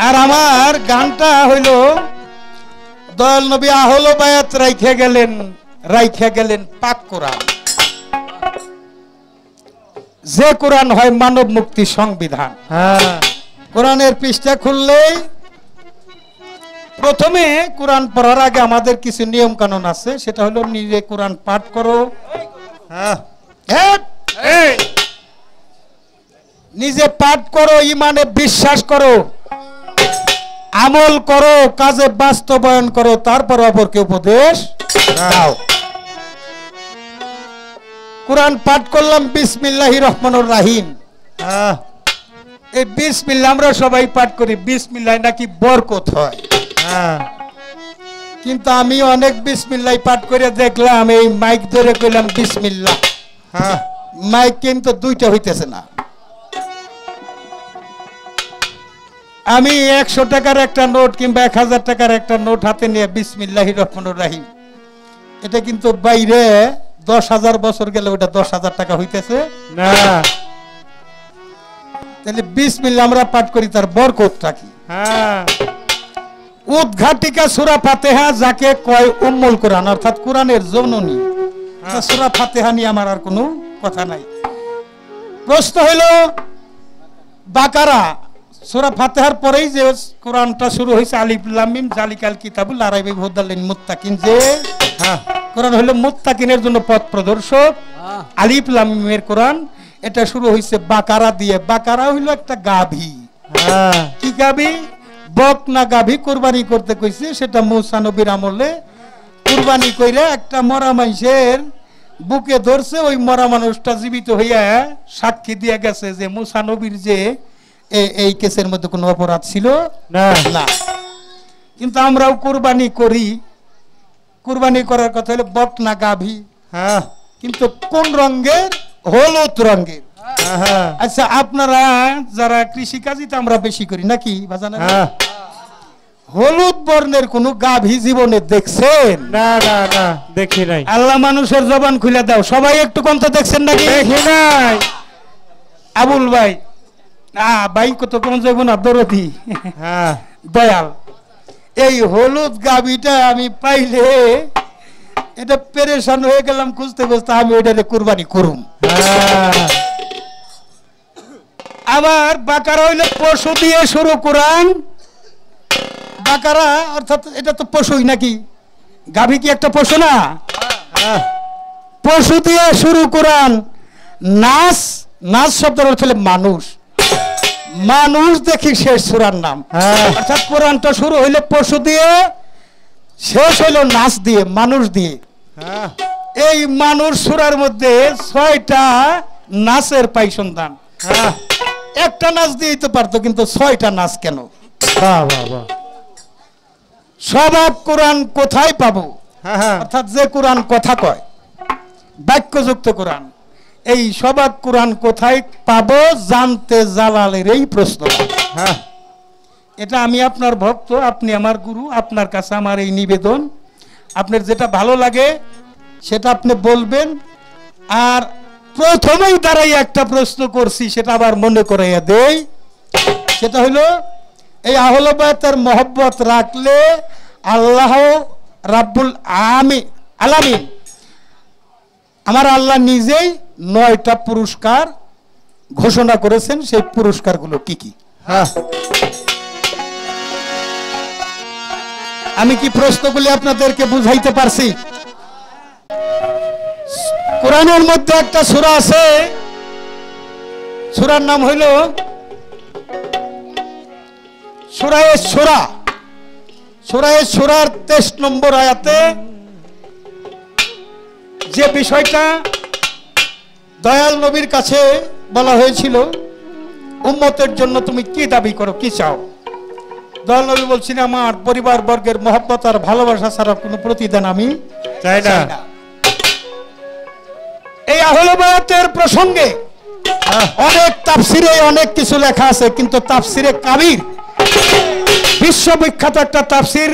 আর আমার গানটা হইল দয়াল নবী আহল বায়াত রাইখে গেলেন পাক কোরআন, যে কোরআন হয় মানব মুক্তি সংবিধান। কোরআনের পৃষ্ঠা খুললেই প্রথমে কোরআন পড়ার আগে আমাদের কিছু নিয়ম কানুন আছে, সেটা হলো নিজে কোরআন পাঠ করো, নিজে পাঠ করো, ইমানে বিশ্বাস করো, আমল করো, কাজে বাস্তবায়ন করো, তারপর অপরকে উপদেশ দাও। কোরআন পাঠ করলাম বিসমিল্লাহির রহমানির রহিম। এই বিসমিল্লাহ আমরা সবাই পাঠ করি, বিসমিল্লাহ নাকি বরকত হয়। কিন্তু আমি অনেক বিসমিল্লাহ পাঠ করে দেখলাম, এই মাইক ধরে কইলাম বিসমিল্লাহ, মাইক কিন্তু দুইটা হইতেছে না। আমি 100 টাকার একটা নোট কিংবা 1000 টাকার একটা নোট হাতে নিয়ে বিসমিল্লাহির রহমানির রহিম, এটা কিন্তু বাইরে 10,000 বছর গেলে ওটা 10,000 টাকা হইতেছে না। তাহলে বিসমিল্লাহ আমরা পাঠ করি, তার বরকতটা কি? উদ্ঘাটিকা সূরা ফাতিহা, যাকে কয় উম্মুল কোরআন, অর্থাৎ কোরআনের জননী। সূরা ফাতিহা নিয়ে আমার আর কোনো কথা নাই। প্রশ্ন হলো বাকারা, সূরা ফাতিহার পরেই যে কোরআনটা শুরু হয়েছে আলিফ লাম মিম জালিকাল কিতাবুল লা রাইবা ফিহি হুদাল লিল মুত্তাকিন, যে কোরআন হলো মুত্তাকিনের জন্য পথ প্রদর্শক। আলিফ লাম মিমের কোরআন, এটা শুরু হয়েছে বাকারা দিয়ে। বাকারা হইলো একটা গাভী। কি গাভী? বকনা গাভী কুরবানি করতে কইছে, সেটা মূসা নবীর আমলে কুরবানি কইরা একটা মরা মানুষের বুকে ধরছে। ওই মরা মানুষটা জীবিত হইয়া সাক্ষী দিয়ে গেছে যে মূসা নবীর যে এই কেসের মধ্যে কোনো অপরাধ ছিল না। কিন্তু আমরাও কুরবানি করি, কুরবানি করার কথা হলো বকনা গাভী, কিন্তু কোন রঙের? হলুদ রঙের। আচ্ছা, আপনারা যারা কৃষিকাজিতে আমরা বেশি করি নাকি বাজানা, হলুদ বর্ণের কোন গাভী জীবনে দেখছেন? না না না, দেখি নাই। আল্লাহ মানুষের জবান খুলে দাও, সবাই একটু কম তো দেখছেন নাকি? দেখি নাই। আবুল ভাই, ভাই কত কম যাইব না, দরদি দয়াল, এই হলুদ গাভীটা আমি পাইলে এটা পেরেশান হয়ে গেলাম খুঁজতে খুঁজতে, আমি ওইটারে কুরবানি করুম। আবার বাকারা হইলে পশু দিয়ে শুরু কোরআন। বাকারা অর্থাৎ এটা তো পশুই নাকি? গাভী কি একটা পশু না? পশু দিয়ে শুরু কোরআন। নাস, নাস শব্দের অর্থ হলো মানুষ। মানুষ দেখি শেষ সূরার নাম। অর্থাৎ কোরআনটা শুরু হইলে পশু দিয়ে, শেষ হইল নাস দিয়ে, মানুষ দিয়ে। এই মানুষ সূরার মধ্যে 6টা নাচের পাই সন্ধান। একটা নাচ দিয়েই তো পারতো, কিন্তু 6টা নাচ কেন? সবাব কোরআন কোথায় পাবো? অর্থাৎ যে কোরআন কথা কয়, বাক্যযুক্ত কোরআন, এই সবাব কোরআন কোথায় পাবো জানতে জালালের এই প্রশ্ন। এটা আমি আপনার ভক্ত, আপনি আমার গুরু, আপনার কাছে আমার এই নিবেদন, আপনার যেটা ভালো লাগে সেটা আপনি বলবেন। আর প্রথমেই দাঁড়াই একটা প্রশ্ন করছি, সেটা আবার মনে করাইয়া দেই, সেটা হলো এই আহলে বায়াতের মহব্বত রাখলে আল্লাহ রাব্বুল আলামিন, আমার আল্লাহ নিজেই 9টা পুরস্কার ঘোষণা করেছেন। সেই পুরস্কারগুলো কি কি? আমি কি প্রশ্নগুলি আপনাদেরকে বুঝাইতে পারছি? কোরআনের মধ্যে একটা সূরা আছে, সূরার নাম হইল সূরায়ে শূরা। সূরায়ে শূরার 23 নম্বর আয়াতে যে বিষয়টা দয়াল নবীর কাছে বলা হয়েছিল, উম্মতের জন্য তুমি কি দাবি করো, কি চাও? দয়াল নবী বলছেন, আমার পরিবার বর্গের মহব্বত আর ভালোবাসা ছাড়া কোনো প্রতিদান আমি চাই না। এই আহলে বায়াতের প্রসঙ্গে অনেক তাফসিরে অনেক কিছু লেখা আছে, কিন্তু তাফসিরে কাবির, বিশ্ববিখ্যাত একটা তাফসির,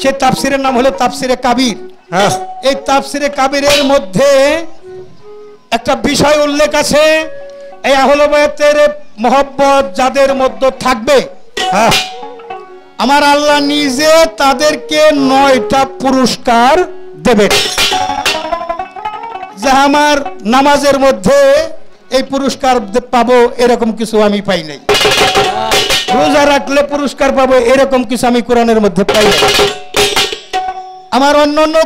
সেই তাফসিরের নাম হলো তাফসিরে কাবির। এই তাফসিরে কাবিরের মধ্যে একটা বিষয় উল্লেখ আছে, এই আহলে বায়াতের মহব্বত যাদের মধ্যে থাকবে, আমার আল্লাহ নিজে তাদেরকে 9টা পুরস্কার দেবেন। যে আমার নামাজের মধ্যে এই পুরস্কার পাবো এরকম কিছু আমি পাই নাই, রোজা রাখলে পুরস্কার পাবো এরকম কিছু আমি কোরআনের মধ্যে পাই নাই। আমার অন্যান্য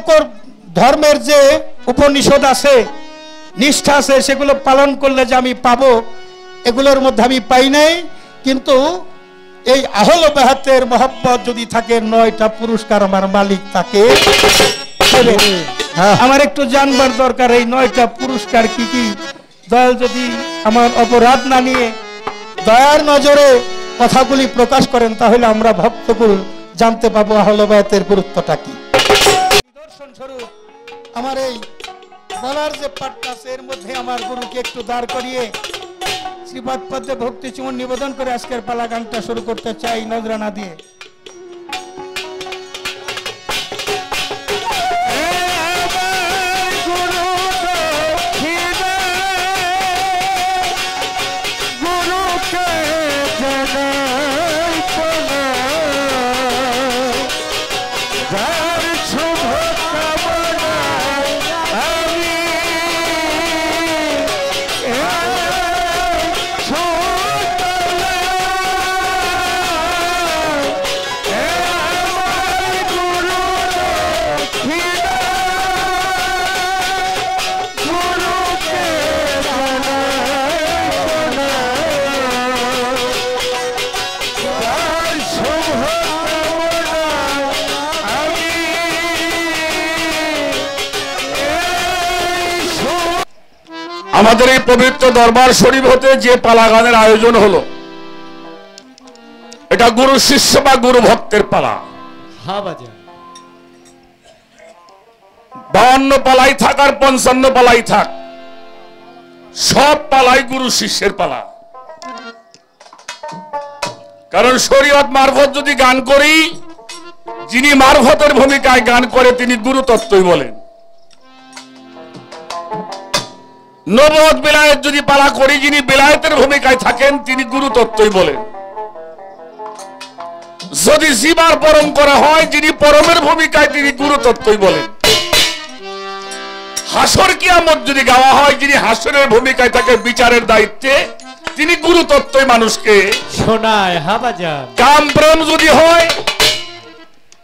ধর্মের যে উপনিষদ আছে, নিষ্ঠা আছে, সেগুলো পালন করলে যে আমি পাবো এগুলোর মধ্যে আমি পাই নাই। কিন্তু এই আহলে বায়াতের মহব্বত যদি থাকে 9টা পুরস্কার আমার মালিক তাকে দেবে। আমার একটু জানবার দরকার এই 9টা পুরস্কার কি কি। দয়াল যদি আমার অপরাধ না নিয়ে দয়ার নজরে কথাগুলি প্রকাশ করেন তাহলে আমরা ভক্তকুল জানতে পাবো আহলে বায়াতের গুরুত্বটা কি। নিদর্শন স্বরূপ আমার এই বলার যে পাঠটা আছে এর মধ্যে আমার গুরুকে একটু দাঁড় করিয়ে শ্রীপাদ পদ্মে ভক্তি চুমন নিবেদন করে আজকের পালা গানটা শুরু করতে চাই নজরানা দিয়ে। আমাদের এই পবিত্র দরবার শরীফ হতে যে পালা গানের আয়োজন হলো, এটা গুরু শিষ্য বা গুরু ভক্তের পালা। 52 পালাই থাক আর 55 পালাই থাক, সব পালাই গুরু শিষ্যের পালা। কারণ শরীয়ত মারফত যদি গান করি, যিনি মারফতের ভূমিকায় গান করে তিনি গুরু তত্ত্বই বলেন। নবুয়ত বিলায়েত যদি পালা করি, যিনি বিলায়েতের ভূমিকায় থাকেন তিনি গুরু তত্ত্বই বলেন। যদি জীবার পরম করা হয়, যিনি পরমের ভূমিকায় তিনি গুরু তত্ত্বই বলেন। হাসর কিয়ামত যদি গাওয়া হয়, যিনি হাসরের ভূমিকায় থাকে বিচারের দায়িত্বে তিনি গুরু তত্ত্বই মানুষকে শোনায়। হাবাজান কাম প্রেম যদি হয়,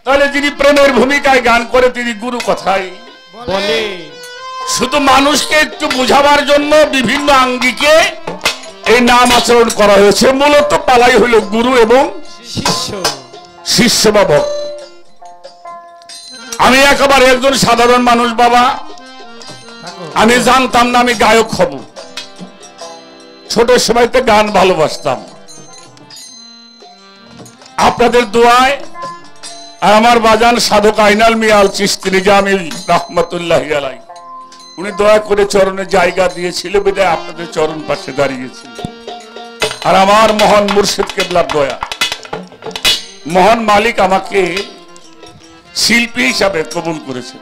তাহলে যিনি প্রেমের ভূমিকায় গান করে তিনি গুরু কথাই বলে। শুধু মানুষকে একটু বুঝাবার জন্য বিভিন্ন আঙ্গিকে এই নাম আচরণ করা হয়েছে। মূলত পালাই হইল গুরু এবং শিষ্য বা ভক্ত। আমি একেবারে একজন সাধারণ মানুষ বাবা, আমি জানতাম না আমি গায়ক হব। ছোট সময়তে গান ভালোবাসতাম। আপনাদের দোয়ায় আর আমার বাজান সাধক আইনাল মিয়াল চিশতি নিজামী রাহমাতুল্লাহি আলাইহি, উনি দয়া করে চরণে জায়গা দিয়েছিল বিধায় আপনাদের চরণ পাশে দাঁড়িয়েছি। আর আমার মহান মুর্শিদ কেবলার দয়া, মহান মালিক আমাকে শিল্পী হিসাবে কবুল করেছে।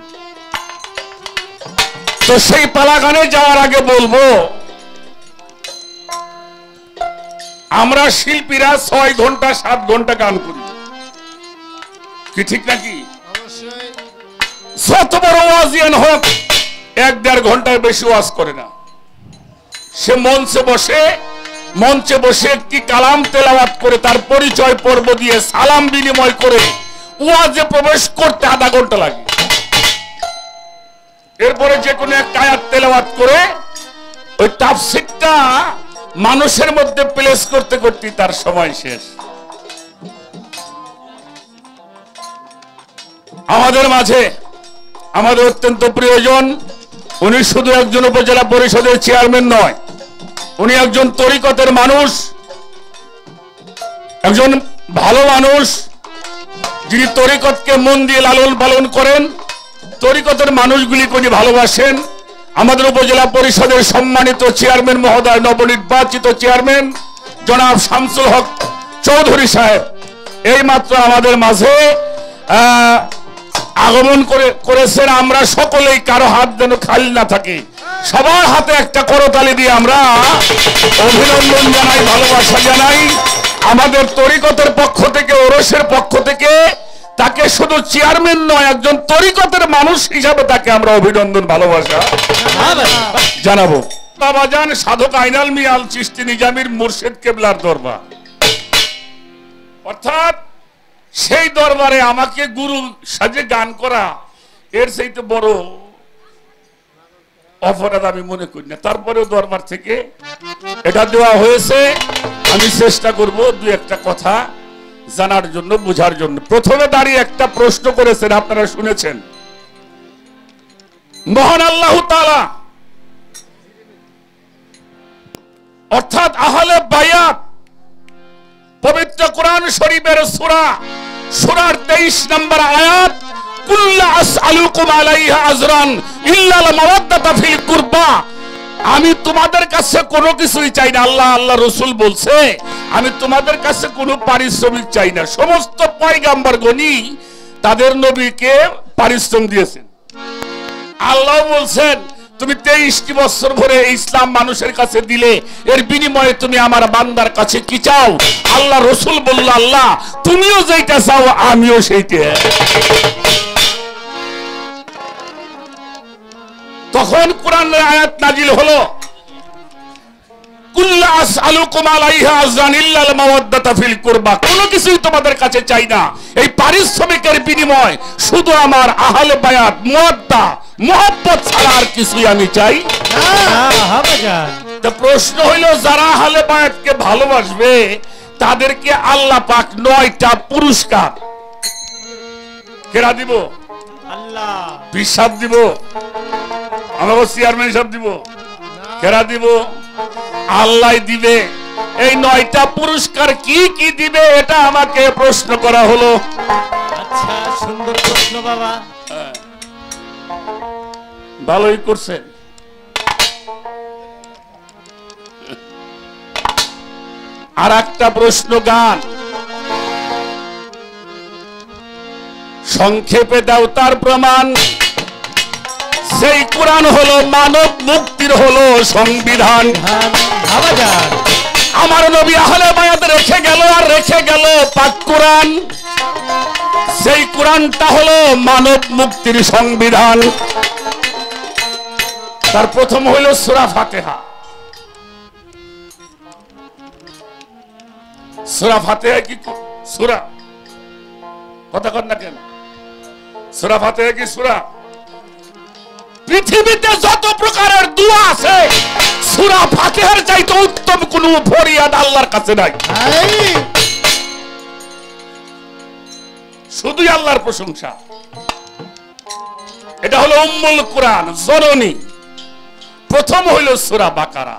তো সেই পালা গানে যাওয়ার আগে বলবো, আমরা শিল্পীরা 6 ঘন্টা 7 ঘন্টা গান করি, কি ঠিক নাকি? যত বড় ওয়াজিয়ান হোক 1-1.5 ঘন্টায় বেশি ওয়াজ করে না। সে মঞ্চে বসে একটি কালাম তেলাওয়াত করে তার পরিচয় পর্ব দিয়ে সালাম বিনিময় করে ওয়াজে প্রবেশ করতে আধা ঘন্টা লাগে। এরপরে যে কোনো এক আয়াত তেলাওয়াত করে ওই তাফসীরটা মানুষের মধ্যে প্লেস করতে করতে তার সময় শেষ। আমাদের মাঝে আমাদের অত্যন্ত প্রিয়জন, উনি শুধু একজন উপজেলা পরিষদের চেয়ারম্যান নয়, উনি একজন তরিকতের মানুষ, একজন ভালো মানুষ, যিনি তরিকতকে মন দিয়ে লালন পালন করেন, তরিকতের মানুষগুলিকে উনি ভালোবাসেন। আমাদের উপজেলা পরিষদের সম্মানিত চেয়ারম্যান মহোদয়, নবনির্বাচিত চেয়ারম্যান জনাব শামসুল হক চৌধুরী সাহেব এই মাত্র আমাদের মাঝে আগমন করেছেন। আমরা সকলেই কারো হাত যেন খালি না থাকে, সবার হাতে একটা করতালি দিয়ে আমরা অভিনন্দন জানাই, ভালোবাসা জানাই। আমাদের তরিকতের পক্ষ থেকে, ওরসের পক্ষ শুধু চেয়ারম্যান নয়, একজন তরিকতের মানুষ হিসাবে তাকে আমরা অভিনন্দন ভালোবাসা জানাবো। বাবাজান সাধক আইনাল মিয়া আল চিশতি নিজামীর মুর্শিদ কেবলার দরবার, অর্থাৎ সেই দরবারে আমাকে গুরু সাজে গান করা এর চাইতে বড় অপরাধ আমি মনে করি না। তারপরেও দরবার থেকে এটা দেওয়া হয়েছে, আমি চেষ্টা করব দুই একটা কথা জানার জন্য, বোঝার জন্য। প্রথমে দাঁড়িয়ে একটা প্রশ্ন করেছেন, আপনারা শুনেছেন, মহান আল্লাহ তাআলা অর্থাৎ আহলে বায়াত পবিত্র কোরআন শরীফের সূরার 23 নম্বর আয়াত, কুল্লা আসআলুকুম আলাইহা আজরান ইল্লাল মাওয়াদ্দাতা ফিল কুরবা, আমি তোমাদের কাছে কোনো কিছুই চাই না। আল্লাহ রাসূল বলছে আমি তোমাদের কাছে কোনো পারিশ্রমিক চাই না। সমস্ত পয়গম্বরগণই তাদের নবীকে পারিশ্রমিক দিয়েছেন। আল্লাহ বলছেন তুমি 23 বছর ধরে ইসলাম মানুষের কাছে দিলে, এর বিনিময়ে তুমি আমার বান্দার কাছে কি চাও? আল্লাহ রাসূল বলল, আল্লাহ তুমিও যেটা চাও আমিও সেইটা। তখন কোরআনের আয়াত নাজিল হলো, কুল্লা আসআলুকুম আলাইহা আজরান ইল্লাল মাওয়াদ্দাতা ফিল কুরবা, কোনো কিছুই তোমাদের কাছে চাই না, এই পারিশ্রমিকের বিনিময় শুধু আমার আহলে বায়াত মুওয়াদ্দা মোহাব্বত ছাড়া আর কিছুই আমি চাই না। তো প্রশ্ন হইল, যারা আহলে বায়াতকে ভালোবাসবে তাদেরকে আল্লাহ পাক 9টা পুরস্কার কেরা দিব? আল্লাহ। বিশ্বাস দিব? আমাকে চেয়ারম্যান সাহেব দিব? কেরা দিব? আল্লাহ দিবে। এই 9টা পুরস্কার কি কি দিবে এটা আমাকে প্রশ্ন করা হলো। আচ্ছা, সুন্দর প্রশ্ন বাবা, ভালোই করছেন। আর একটা প্রশ্ন গান সংক্ষেপে দাও তার প্রমাণ, সেই কোরআন হলো মানব মুক্তির হলো সংবিধান। আমার নবী আহলে বায়াত রেখে গেল, আর রেখে গেল পাক কোরআন, সেই কোরআনটা হলো মানব মুক্তির সংবিধান। তার প্রথম হইল সূরা ফাতিহা। সূরা ফাতিহা কি সূরা? কথা কর না কেন? সূরা ফাতিহা কি সূরা? পৃথিবীতে যত প্রকারের দোয়া আছে সূরা ফাতিহার চাইতে উত্তম কোন ফরিয়াদ আল্লাহর কাছে নাই। শুধুই আল্লাহর প্রশংসা। এটা হলো উম্মুল কোরআন, জননী। প্রথম হইল সূরা বাকারা।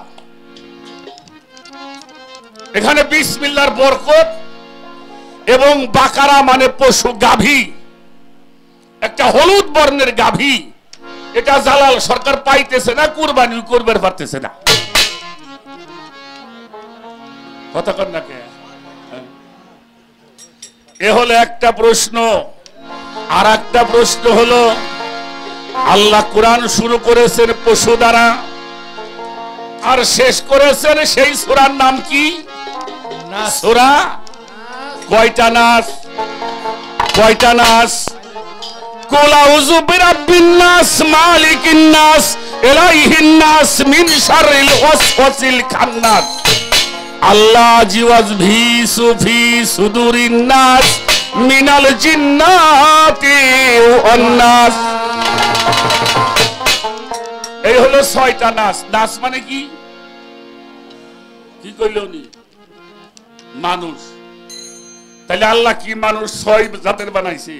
এখানে বিসমিল্লাহর বরকত, এবং বাকারা মানে পশু, গাভী, একটা হলুদ বর্ণের গাভী। এটা জালাল সরকার পাইতেছে না, কুরবানি করবার পারতেছে না। কথা কর না কে? এ হলো একটা প্রশ্ন। আর একটা প্রশ্ন হলো, আল্লাহ কোরআন শুরু করেছেন পশু দ্বারা, আর শেষ করেছেন সেই সূরার নাম কি? সূরা কয়টা নাস? কয়টা নাস? কুল আউযু বিরাব্বিন নাস, মালিকিন নাস, ইলাইহিন নাস, মিন শাররিল ওয়াসওয়াসিল খান্নাস, আল্লাযী ওয়াজভিসু ফি সুদুরিন নাস মিনাল জিন্নাতি ওয়ান নাস। এই হলো 6টা নাস। নাস মানে কি? কি কইল উনি? মানুষ। তাহলে আল্লাহ কি মানুষ 6 জাতের বানাইছে?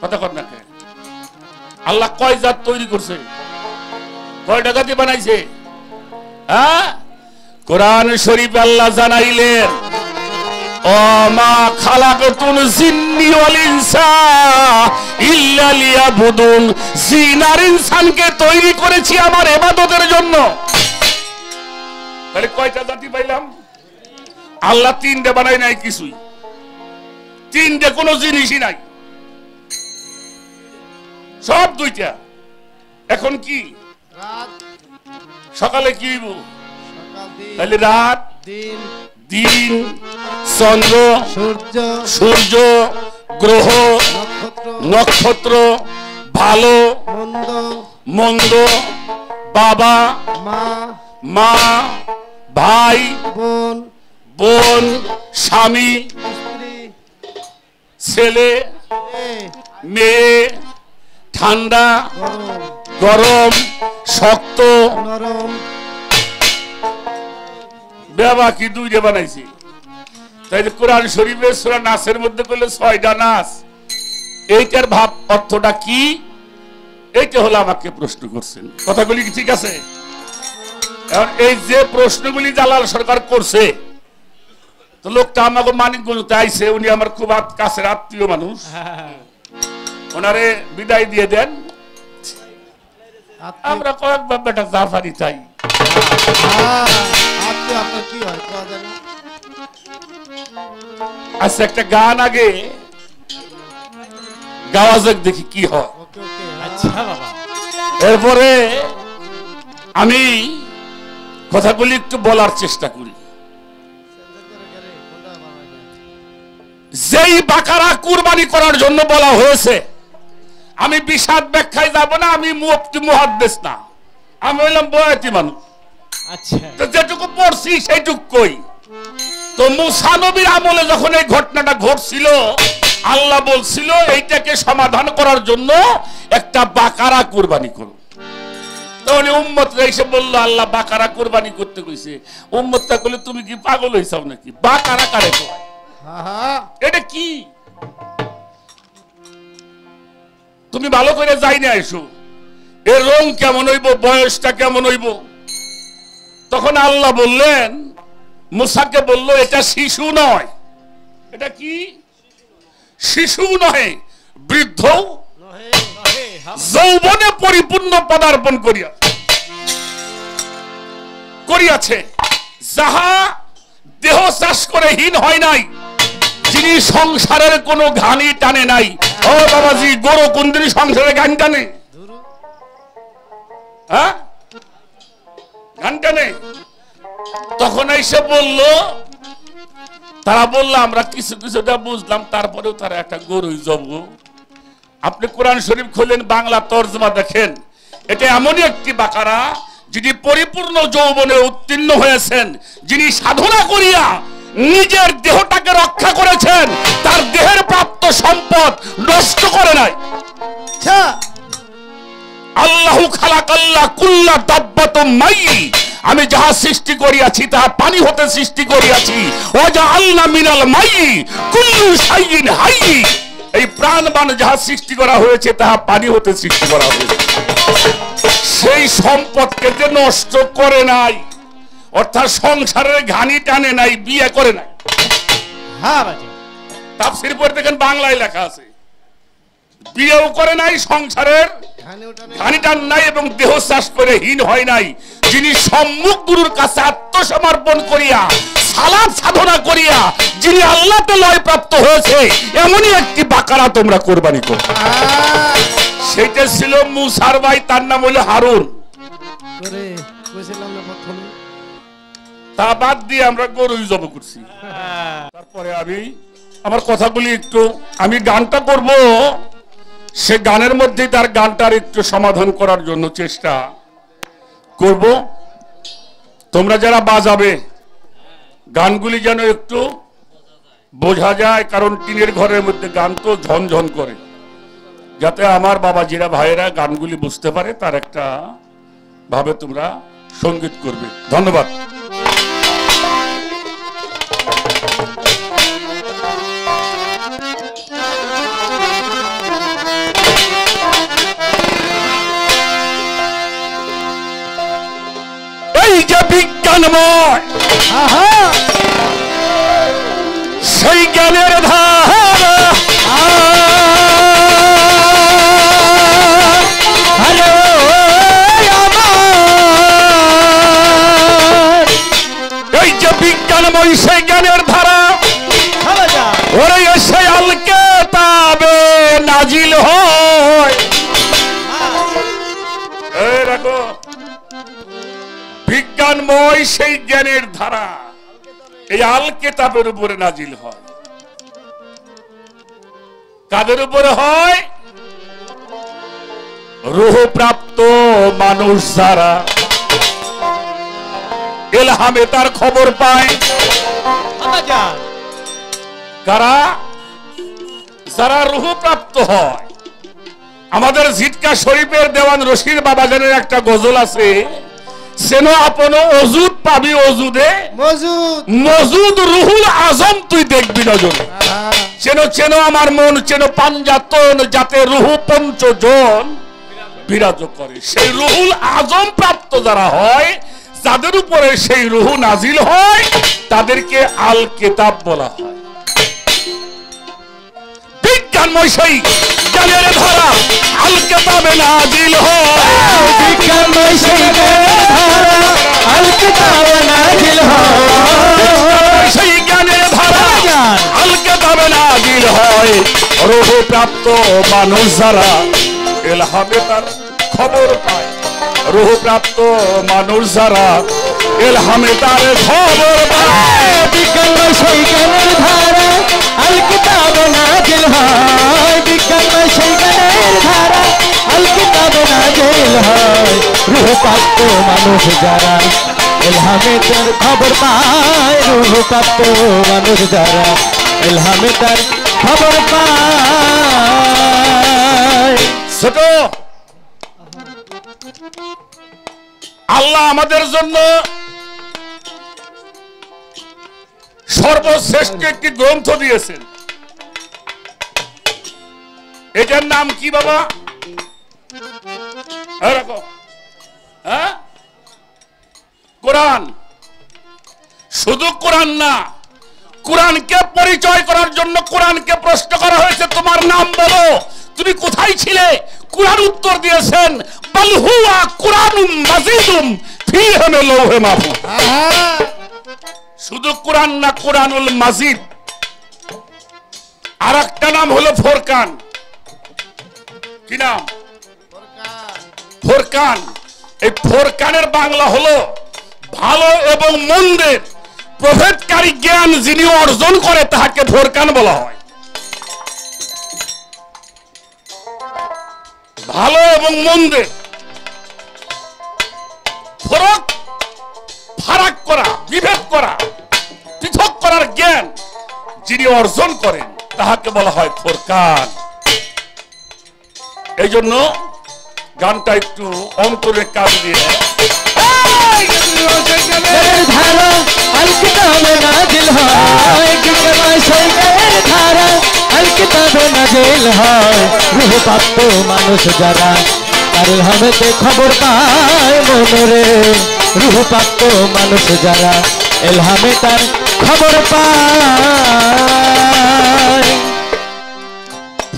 কথা কর না কে? আল্লাহ কয় জাত তৈরি করছে? কয়টা জাতি বানাইছে? হ্যাঁ, কোরআন শরীফ আল্লাহ জানাইলেন, ওমা খালাকাতুল জিন্নি ওয়াল ইনসা ইল্লা লিয়াবুদুন, জিন আর ইনসানকে তৈরি করেছি আমার ইবাদতের জন্য। তাহলে কয়টা জাতি পাইলাম? আল্লাহ 3টে বানাই নাই কিছুই, 3টে কোনো জিনিসই নাই, সব 2টা। এখন কি সকালে কি হইব? তাহলে রাত, দিন, চন্দ্র, সূর্য, গ্রহ নক্ষত্র নক্ষত্র ভালো মন্দ মন্দ বাবা মা মা ভাই বোন বোন স্বামী স্ত্রী ছেলে মেয়ে মেয়ে ঠান্ডা গরম গরম শক্ত নরম বাবা কি দুইটা বানাইছি তাইলে কোরআন শরীফের সূরা নাসের মধ্যে কইলে 6টা নাস এইটার ভাব অর্থটা কি এইটা হলো আমাকে প্রশ্ন করছেন কথাগুলি কি ঠিক আছে এখন এই যে প্রশ্নগুলি জালাল সরকার করছে তো লোকটা আমাকে মানিকগঞ্জতে আইছে উনি আমার খুব কাছের আত্মীয় মানুষ ওনারে বিদায় দিয়ে দেন আমরা কয়েকবার বেটা জাফারি চাই আত্মীয় আপনার কি হয় কোয়া যায় না? আচ্ছা একটা গান আগে গাওয়া যাক দেখি কি হয় ওকে ওকে আচ্ছা বাবা এরপরে আমি কথাগুলি একটু বলার চেষ্টা করি যেই বাকারা কুরবানি করার জন্য বলা হয়েছে আমি বিশাদ ব্যাখ্যায় যাব না আমি মুফতি মুহাদ্দিস না আমি হইলাম বয়াতি মানুষ আচ্ছা তো যেটুকু পড়ছি সেইটুকু কই তো মুসা নবীর আমলে যখন এই ঘটনাটা ঘটছিল আল্লাহ বলছিল এইটাকে সমাধান করার জন্য একটা বাকারা কুরবানি করো তখন উম্মতরা এসে বললো আল্লাহ বাকারা কুরবানি করতে কইছে উম্মতটা কইলে তুমি কি পাগল হইছাও নাকি বাকারা কারে কয় এটা কি তুমি ভালো করে যাই না এসো এর রং কেমন হইব বয়সটা কেমন হইব তখন আল্লাহ বললেন মুসাকে বলল এটা শিশু নয় এটা কি শিশু নয় বৃদ্ধ যৌবনে পরিপূর্ণ পদার্পণ করিয়াছে যাহা দেহ চাষ করে হীন হয় নাই যিনি সংসারের কোনো ঘানি টানে নাই ও বাবাজি গরু কোনদিন সংসারে গান টানে হ্যাঁ গান টানে তখন এসে বলল তারা বলল আমরা কিছু কিছুটা বুঝলাম তারপরেও তারা একটা গরুই জব আপনি কোরআন শরীফ খোলেন বাংলা তর্জমা দেখেন এটা এমনই একটি বাকারা যিনি পরিপূর্ণ যৌবনে উত্তীর্ণ হয়েছেন যিনি সাধনা করিয়া নিজের দেহটাকে রক্ষা করেছেন তার দেহের প্রাপ্ত সম্পদ নষ্ট করে নাই আল্লাহু খালাকাল্লাহ কুল্লা দাব্বাতুম মাইয়ি আমি যাহা সৃষ্টি করিয়াছি তাহা পানি হতে সৃষ্টি করিয়াছি ওয়াজআলনা মিনাল মাইয়ি কুল্লু শাইইন হাইয়ি এই প্রাণবান যাহা সৃষ্টি করা হয়েছে তাহা পানি হতে সৃষ্টি করা হয়েছে সেই সম্পদকে যে নষ্ট করে নাই অর্থাৎ সংসারের ঘানি টানে নাই বিয়ে করে নাই হ্যাঁ বাজি তাফসীর পড়ে দেখেন বাংলায় লেখা আছে বিয়েও করে নাই সংসারের ঘানি টান নাই এবং দেহ চাষ করে হীন হয় নাই যিনি সম্মুখ গুরুর কাছে আত্মসমর্পণ করিয়া সালাত সাধনা করিয়া যিনি আল্লাহতে লয় প্রাপ্ত হয়েছে এমনই একটি বাকারা তোমরা কুরবানি করো সেটা ছিল মুসার ভাই তার নাম হলো হারুন করে কইছিলাম না প্রথমে তা বাদ দিয়ে আমরা গরুই জব করছি তারপরে আমি আমার কথাগুলি একটু আমি গানটা করব সে গানের মধ্যে তার গানটার একটু সমাধান করার জন্য চেষ্টা করব তোমরা যারা বাজাবে গানগুলি যেন একটু বোঝা যায় কারণ টিনের ঘরের মধ্যে গান তো ঝনঝন করে যাতে আমার বাবাজিরা ভাইয়েরা গানগুলি বুঝতে পারে তার একটা ভাবে তোমরা সঙ্গীত করবে ধন্যবাদ এই যে বিজ্ঞানময় সেই জ্ঞানের ধারা এই যে বিজ্ঞানময় সেই জ্ঞানের ধারা ওরে এসে আলকে তাবে নাজিল হয় এই রাখো বিজ্ঞানময় সেই জ্ঞানের ধারা এই আল কেতাবের উপরে নাজিল হয় কাদের উপরে হয়? রূহ প্রাপ্ত মানুষ যারা ইলহামে তার খবর পায়। আব্বাজান কারা? যারা রূহ প্রাপ্ত হয়। আমাদের ঝিটকা শরীফের দেওয়ান রশিদ বাবাজানের একটা গজল আছে, সেন আপন অজুদ পাবি অজুদে মজুদ মজুদ রুহুল আজম তুই দেখবি নজরে। চেন চেন আমার মন, চেন পাঞ্জাতন, যাতে রুহু পঞ্চজন বিরাজ করে। সেই রুহুল আজম প্রাপ্ত যারা হয়, যাদের উপরে সেই রুহু নাজিল হয়, তাদেরকে আল কিতাব বলা হয়। বিজ্ঞানময় সেই জ্ঞানের ধারা আল কিতাবে নাজিল হয়। বিজ্ঞানময় সেই জ্ঞানের ধারা আল কিতাবে নাজিল হয়। সেই জ্ঞানের ধারা আল কিতাবে নাজিল হয়। রূহ প্রাপ্ত মানুষ যারা ইলহামে তার খবর পায়। রূহ প্রাপ্ত মানুষ যারা ইলহামে তার খবর পায়। বিজ্ঞানময় সেই জ্ঞানের ধারা আল কিতাবে নাজিল হয়। বিজ্ঞানময় সেই জ্ঞানের ধারা আল কিতাবে নাজিল হয়। রূহ প্রাপ্ত মানুষ যারা ইলহামে তার খবর পায়। রূহ প্রাপ্ত মানুষ যারা ইলহামে তার খবর পায়। ছোট আল্লাহ আমাদের জন্য সর্বশ্রেষ্ঠ একটি গ্রন্থ দিয়েছেন। এটার নাম কি বাবা? হ্যাঁ, কোরআন। শুধু কোরআন না, কোরআনকে পরিচয় করার জন্য কোরআনকে প্রশ্ন করা হয়েছে, তোমার নাম বলো, তুমি কোথায় ছিলে? কোরআন উত্তর দিয়েছেন, বাল হুয়া কুরআনুম মাজিদুম ফি লাওহে মাহফুজ। শুধু কোরআন না, কোরআনুল মাজিদ। আর একটা নাম হলো ফোরকান। কি নাম? ফোরকান। এই ফোরকানের বাংলা হলো ভালো এবং মন্দের প্রভেদকারী জ্ঞান যিনি অর্জন করে তাহাকে ফোরকান বলা হয়। ভালো এবং মন্দের ফারাক করা, বিভেদ করা, পৃথক করার জ্ঞান যিনি অর্জন করেন তাহাকে বলা হয় ফোরকান। এই জন্য গানটা একটু অন্তরের কাজ দিয়ে ধারা আল কিতাবে নাজিল হয়। বিজ্ঞানময় সেই জ্ঞানের ধারা আল কিতাবে নাজিল হয়। রূহ প্রাপ্ত মানুষ যারা তার ইলহামেতে খবর পায় মনরে। রূহ প্রাপ্ত মানুষ যারা ইলহামে তার খবর পায়।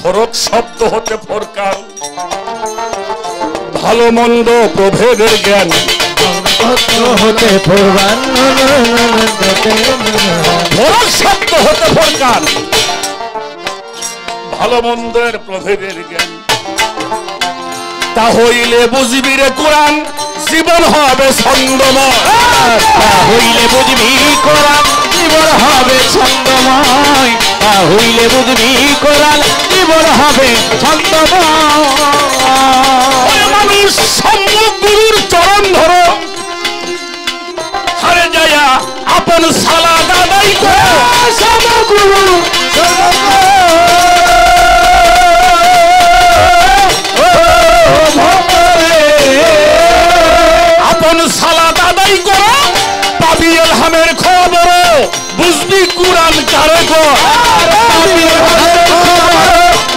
ফরক শব্দ হতে ফোরকান, ভালো মন্দ প্রভেদের জ্ঞান। হতে ফোরকান, ফরক শব্দ হতে ফোরকান, ভালো মন্দের প্রভেদের জ্ঞান। তা হইলে বুঝবি রে কোরআন, জীবন হবে ছন্দময়। তা হইলে বুঝবি কোরআন, জীবন হবে ছন্দময়। তা হইলে বুঝবি কোরআন, জীবন হবে ছন্দময়। মানুষ সম্মুখ গুরুর চরণ ধরো, হারে যায়া আপন সালাদ আদায় করো। সমগুরু আপন সালাদ আদায় করো, পাবি ইলহামের খবর, বুঝবি কোরআন কারে গো।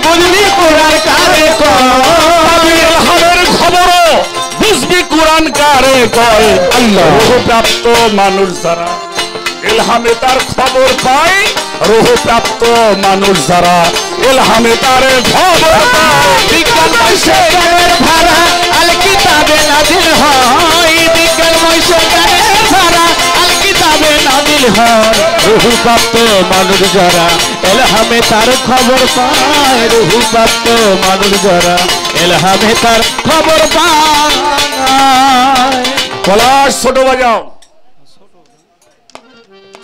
বুঝবি কোরআন কারে পাবি ইলহামের খবর, বুঝবি কোরআন কারে কয়। আল্লাহ প্রাপ্ত মানুষ যারা ইলহামে তার খবর পায়। রূহ প্রাপ্ত মানুষ যারা ইলহামে তার খবর পায়। বিজ্ঞানময় সেই জ্ঞানের ধারা আল কিতাবে নাজিল হয়। বিজ্ঞানময় সেই জ্ঞানের ধারা আল কিতাবে নাজিল হয়। রূহ প্রাপ্ত মানুষ যারা ইলহামে তার খবর পায়। রূহ প্রাপ্ত মানুষ যারা ইলহামে তার খবর পায়। পলাশ ছোট বাজাও।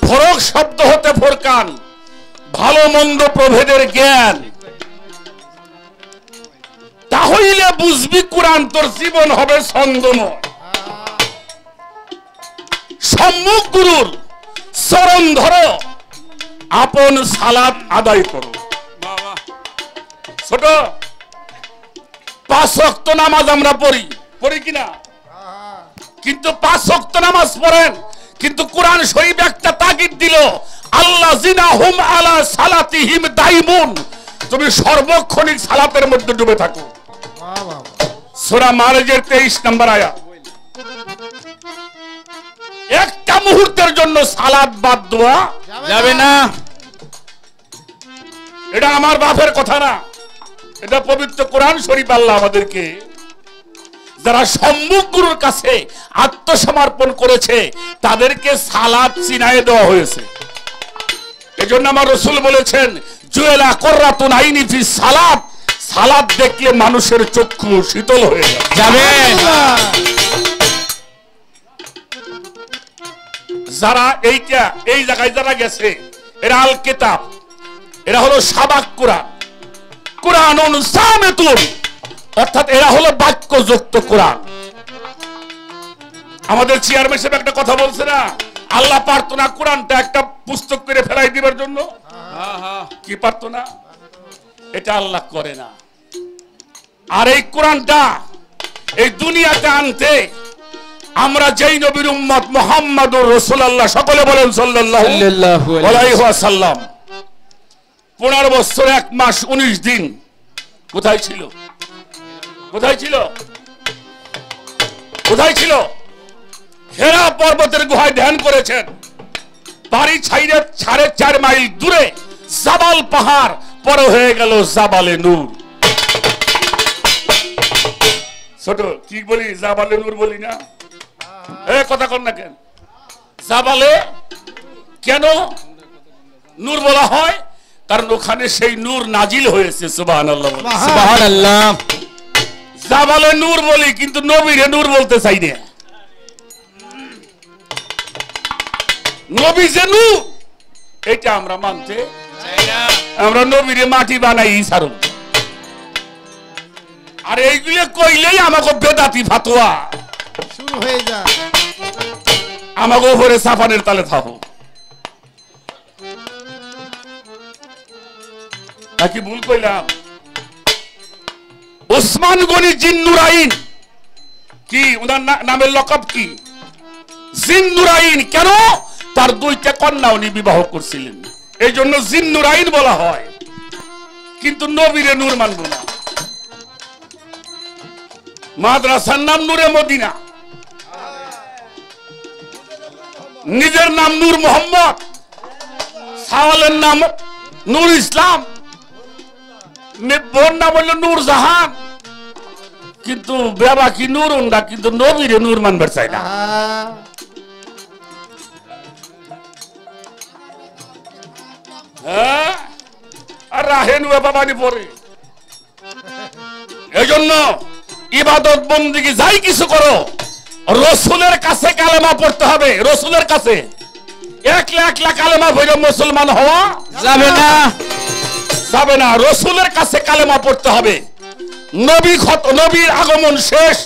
ফরক শব্দ হতে ফোরকান, ভালো মন্দ প্রভেদের জ্ঞান। তাহলে বুঝবি কোরআন তোর জীবন হবে ছন্দময়। সম্মুখ গুরুর চরণ ধরো, আপন সালাত আদায় করো। ছোট 5 ওয়াক্ত নামাজ আমরা পড়ি কিনা? কিন্তু 5 ওয়াক্ত নামাজ পড়েন, কিন্তু কোরআন শরীফ একটা তাগিদ দিল, আল্লাযিনা হুম আলা সালাতিহিম দাইমুন, তুমি সর্বক্ষণিক সালাতের মধ্যে ডুবে থাকো। সূরা মারিজের 23 নম্বর আয়াত। একটা মুহূর্তের জন্য সালাত বাদ দেওয়া যাবে না। এটা আমার বাপের কথা না, এটা পবিত্র কোরআন শরীফ। আল্লাহ আমাদেরকে যারা সম্মুখ গুরুর কাছে আত্মসমর্পণ করেছে তাদেরকে সালাত চিনায়ে দেওয়া হয়েছে। এজন্য আমার রাসূল বলেছেন, জুয়েলা কুররাতুন আইনি ফি সালাত, সালাত দেখলে মানুষের চক্ষু শীতল হয়ে যাবে। যারা এই জায়গায় যারা গেছে, এরা আল কিতাব, এরা হলো সাবাক কোরআন, কোরআনুন সামিতুন, অর্থাৎ এরা হলো বাক্যযুক্ত কোরআন। আমাদের চেয়ারম্যান সাহেব একটা কথা বলছে না, আল্লাহ পারতো না কোরআনটা একটা পুস্তক করে ফেলাই দিবার জন্য? কি পারতো না? এটা আল্লাহ করে না। আর এই কোরআনটা এই দুনিয়াতে আনতে আমরা যেই নবীর উম্মত মুহাম্মদুর রাসূলুল্লাহ, সকলে বলেন সাল্লাল্লাহু আলাইহি ওয়াসাল্লাম, 15 বছর 1 মাস 19 দিন কোথায় ছিল? কোথায় ছিল? কোথায় ছিল? হেরা পর্বতের গুহায় ধ্যান করেছেন। বাড়ি ছাইরে 4.5 মাইল দূরে জাবাল পাহাড়, পরে হয়ে গেল জাবালে নূর। ছোট কি বলি? জাবালে নূর বলি না? কথা কর না কেন? জাবালে কেন নূর বলা হয়? কারণ ওখানে সেই নূর নাজিল হয়েছে। সুবহানাল্লাহ, সুবহানাল্লাহ। জাবালে নূর বলি, কিন্তু নবীরে নূর বলতে চাই না। নবী যে নূর, এটা আমরা মানতে চাই না। আমরা নবীরে মাটি বানাই ছাড়ুন। আর এইগুলো কইলেই আমাকে বেদাতি ফাতোয়া শুরু হয়ে যায়। আমাকে উপরে সাফানের তালে থাকো। নাকি ভুল কইলাম? ওসমান গনি জিন্নুরাইন, কি ওনার নামের লকব কি? জিন্নুরাইন। কেন? তার 2টা কন্যা উনি বিবাহ করছিলেন, এই জন্য জিন্নুরাইন বলা হয়। কিন্তু নবীরে নূর মানব না। মাদ্রাসার নাম নূরে মদিনা, নিজের নাম নূর মোহাম্মদ, সাওয়ালের নাম নূর ইসলাম, বোন নাম হলো নূর জাহান, কিন্তু বাবা কি নূর উন্ডা, কিন্তু নবীরে নূর মানবার চাই না। হ্যাঁ, আর রাহেন বাবানি পরে। এই জন্য ইবাদত বন্দেগী যাই কিছু করো, রসুলের কাছে কালেমা পড়তে হবে। রসুলের কাছে একলা কালেমা পড়ে মুসলমান হওয়া যাবে না, যাবে না। রসুলের কাছে কালেমা পড়তে হবে। নবীর আগমন শেষ,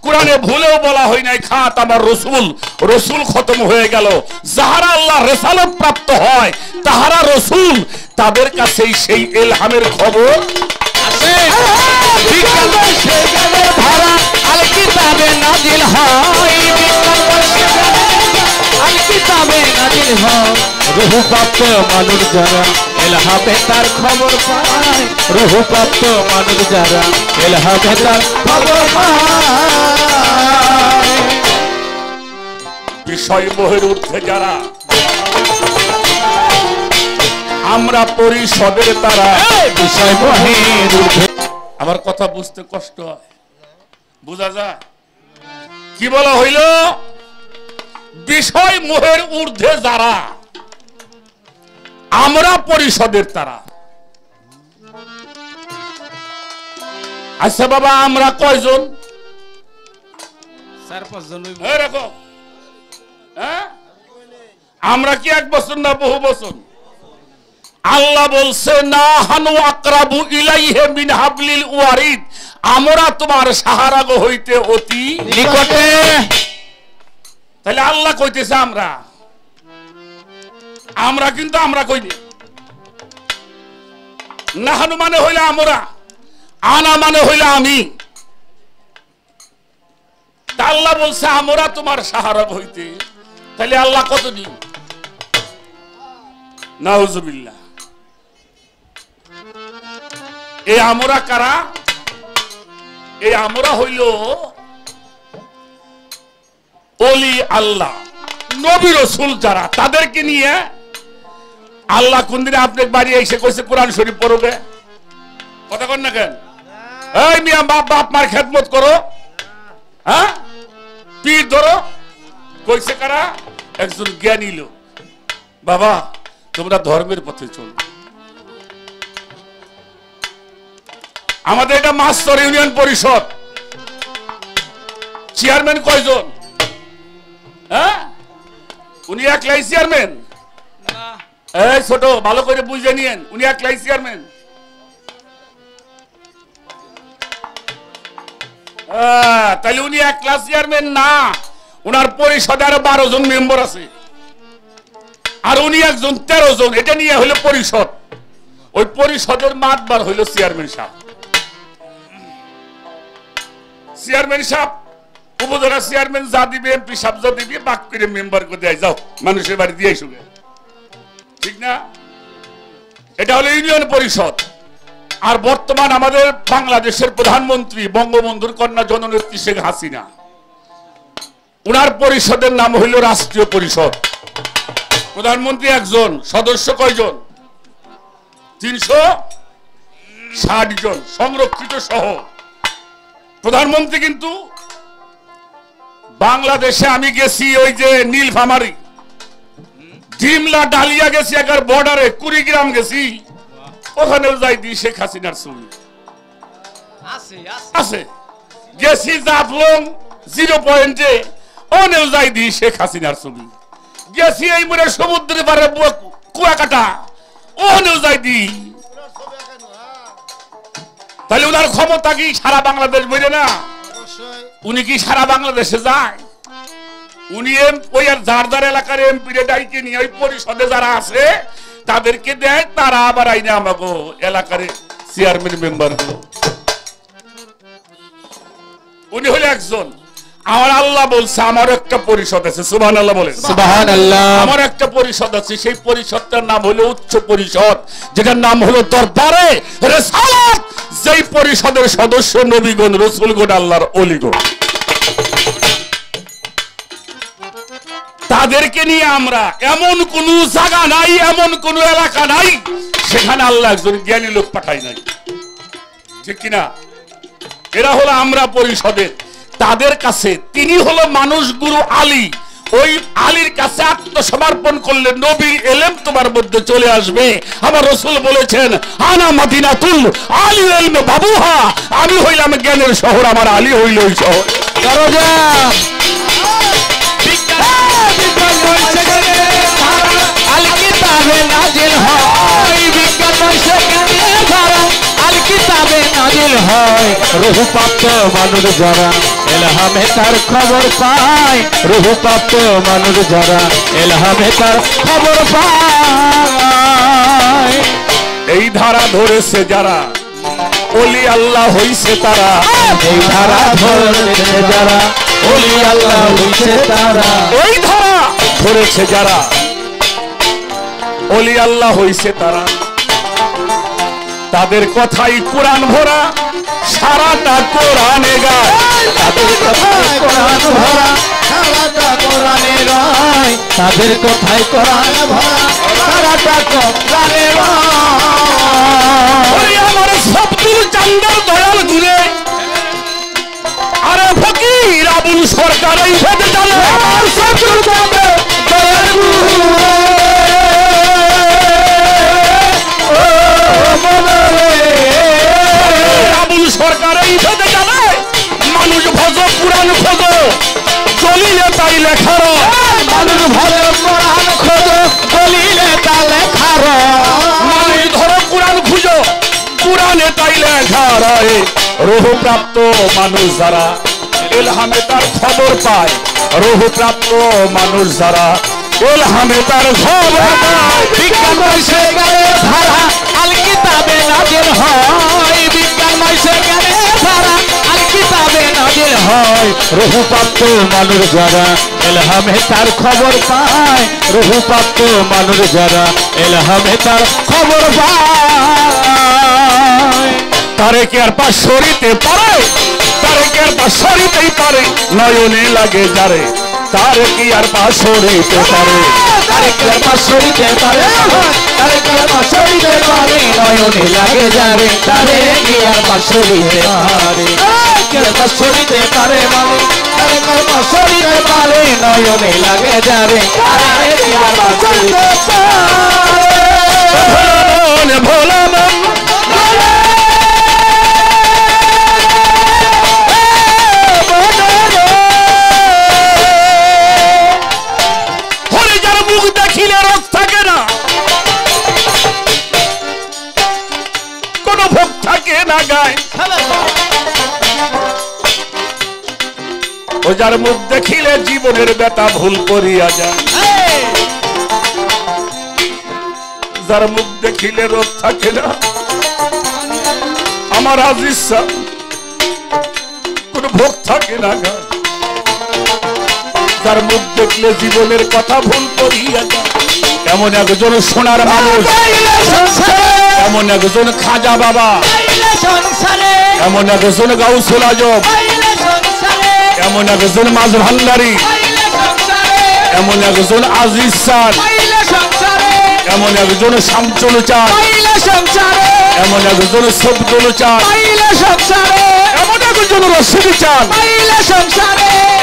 কোরআনে ভুলেও বলা হয় নাই খাত আমার রসুল, রসুল খতম হয়ে গেল। যাহারা আল্লাহ রিসালাত প্রাপ্ত হয় তাহারা রসুল, তাদের কাছেই সেই ইলহামের খবর আছে। ধারা আল কিতাবে নাজিল হয়, আল কিতাবে নাজিল হয়, রূহ প্রাপ্ত মানুষ যারা ইলহামে তার খবর পায়, রূহ প্রাপ্ত মানুষ যারা ইলহামে তার খবর পায়। বিষয় মোহের ঊর্ধ্বে যারা, আমরা পরিষদের তারা বিষয় মোহের ঊর্ধ্বে। আমার কথা বুঝতে কষ্ট হয়, বোঝা যায়? কি বলা হইল? বিষয় মোহের ঊর্ধ্বে যারা, আমরা পরিষদের তারা। আচ্ছা বাবা, আমরা কয়জন? 4-5 জন। এরকম হ্যাঁ, আমরা কি 1 বছর না বহু বছর? আল্লাহ বলছে না হানু আকরাবু ইলাইহি মিন হাবলিল ওয়ারিদ, আমরা তোমার সাহারা গো হইতে অতি নিকটে। তাহলে আল্লাহ কইতেছে আমরা, আমরা কিন্তু আমরা কইনি। নাহানু মানে হইলে আমরা, আনা মানে হইলে আমি। তা আল্লাহ বলছে আমরা তোমার সাহারা হইতে, তাহলে আল্লাহ কতদিন? নাউজুবিল্লাহ। এই আমরা কারা? এই আমরা হইল ওলি আল্লাহ, নবী রাসূল যারা, তাদেরকে নিয়ে আল্লাহ কোন দিনে আপনার বাড়ি এসে কইছে কোরআন শরীফ পড়বে? কথা কন না কেন? এই মিয়া বাপ বাপ মার খেদমত করো, হ্যাঁ পীর ধরো, কইছে কারা? একজন জ্ঞানী লোক। বাবা তোমরা ধর্মের পথে চলো। আমাদের এটা মাস্টার ইউনিয়ন পরিষদ, চেয়ারম্যান কয়জন? হ্যাঁ উনি একলাই চেয়ারম্যান? এই ছোট ভালো করে বুঝে নিয়েন, উনি একলাই চেয়ারম্যান? তাহলে উনি একলা চেয়ারম্যান না, উনার পরিষদে আরো 12 জন মেম্বার আছে, আর উনি একজন 13 জন। এটা নিয়ে হলো পরিষদ। ওই পরিষদের মাতবার হইল চেয়ারম্যান সাহেব। চেয়ারম্যান সাহেব, উপজেলা চেয়ারম্যান যা দিবে, এমপি সাহেব যা দিবে, বাক করে মেম্বার করে দেয়, যাও মানুষের বাড়ি দিয়ে শুনে, ঠিক না? এটা হলো ইউনিয়ন পরিষদ। আর বর্তমান আমাদের বাংলাদেশের প্রধানমন্ত্রী বঙ্গবন্ধুর কন্যা জননেত্রী শেখ হাসিনা, উনার পরিষদের নাম হইল রাষ্ট্রীয় পরিষদ। প্রধানমন্ত্রী একজন, সদস্য কয়জন? 360 জন, সংরক্ষিত সহ। প্রধানমন্ত্রী কিন্তু বাংলাদেশে আমি গেছি, ওই যে নীলফামারী, ডিমলা, ডালিয়া গেছি, একবার বর্ডারে কুড়িগ্রাম গেছি, ওখানেও যাই দি শেখ হাসিনার ছবি আছে। গেছি জাফলং 0 পয়েন্টে, ওখানেও যাই দি শেখ হাসিনার ছবি। গেছি এই মুরে সমুদ্রের পারে কুয়াকাটা, ওখানেও যাই দি। তাহলে ওনার ক্ষমতা কি সারা বাংলাদেশ বইরে না? উনি কি সারা বাংলাদেশে যায়? উনি ওই আর যার যার এলাকার এমপি রে ডাইকে নিয়ে ওই পরিষদে যারা আছে তাদেরকে দেয়, তারা আবার আইনে আমাকে এলাকার চেয়ারম্যান মেম্বার গুলো। উনি হলে একজন। আমার আল্লাহ বলছে আমার একটা পরিষদ আছে, সুবহানাল্লাহ বলেন। সুবহানাল্লাহ। আমার একটা পরিষদ আছে, সেই পরিষদটার নাম হলো উচ্চ পরিষদ, যেটার নাম হলো দরবারে রিসালাত। যেই পরিষদের সদস্য নবীগণ, রাসূলগণ, আল্লাহর ওলিগণ। তাদেরকে নিয়ে আমরা, এমন কোন জায়গা নাই, এমন কোন এলাকা নাই সেখানে আল্লাহ একজন জ্ঞানী লোক পাঠাই নাই, ঠিক কিনা? এরা হলো আমরা পরিষদের। তাদের কাছে তিনি হলো মানুষ গুরু আলী। ওই আলীর কাছে আত্মসমর্পণ করলে নবীর এলেম তোমার মধ্যে চলে আসবে। আমার রাসূল বলেছেন আনা মাদিনাতুল আলী ইলমে বাবুহা, আমি হইলাম জ্ঞানের শহর, আমার আলী হইল ওই শহর। দরজা আল কিতাবে নাজিল হয়, বিজ্ঞান সেখানে ধরা আল কিতাবে নাজিল হয়। রূহপ্রাপ্ত মানুষ যারা এলহামে তার খবর পায়, রূহপ্রাপ্ত মানুষ যারা এলহামে তার খবর পায়। এই ধারা ধরেছে যারা, ওলি আল্লাহ হইছে তারা। এই ধারা ধরেছে যারা, ওলি আল্লাহ হইছে তারা। ওই ধারা ধরেছে যারা, ওলি আল্লাহ হইছে তারা। তাদের কথাই কোরআন ভরা, সারাটা কোরআনে গায়। তাদের কথাই কোরআন ভরা, সারাটা কোরআনে গায়। তাদের কথাই কোরআন ভরা, সারাটা কোরআনে গায়। আমার সবদুল চান্দার দয়াল ঘুরে, আরে ফকির আবুল সরকার এই ভেবে জানে। আমার সবদুল চান্দার দয়াল ঘুরে, আবুল সরকার এই ভেবে জানে। মানুষ ভজ কোরআন খোঁজো, চলিলে তাই লেখার। মানুষ ভজ কোরআন খোঁজো, চলিলে তা লেখার। মানুষ ধরো কোরআন খুঁজো, কুরআনে তাই লেখা রয়ে রূহ প্রাপ্ত মানুষ যারা ইলহামে তার খবর পায় রূহ প্রাপ্ত মানুষ যারা ইলহামে তার খবর পায় বিজ্ঞানময় জ্ঞানের ধারা আল কিতাবে নাজিল হয় বিজ্ঞানময় জ্ঞানের ধারা আল কিতাবে নাজিল হয় রূহপ্রাপ্ত মানুষ যারা ইলহামে তার খবর পায় রূহপ্রাপ্ত মানুষ যারা ইলহামে তার খবর পায় তারে কি আর পাশ সরিতে পারে তারে কি আর পাশ সরিতেই পারে নয়নে লাগে যারে তারে কি আর পাশ সরিতে পারে তারে কি আর পাশ সরিতে পারে তারে কি আর পাশ সরিতে পারে নয়নে লাগে যারে তারে কি আর পাশ সরিতে পারে কি আর পাশ সরিতে পারে মানে তারে কি আর পাশ সরিতে পারে নয়নে লাগে যারে তারে কি আর পাশ সরিতে পারে ভোলা মন মুখ দেখিলে রোগ থাকে না কোন ভোগ থাকে না গায় ও যার মুখ দেখিলে জীবনের ব্যথা ভুল করিয়া যায় যার মুখ দেখিলে রোগ থাকে না আমার আজিজ সাহেব কোন ভোগ থাকে না গায় যার মুখ দেখলে জীবনের কথা ভুল করিয়া যায় এমন একজন সোনার মানুষ এমন একজন খাজা বাবা এমন একজন গাউসুল আজম এমন একজন মাঝ ভান্ডারী এমন একজন আজিজ সান এমন একজন শামচুল চাঁদ এমন একজন সবদুল চাঁদ এমন একজন রশিদ চাঁদ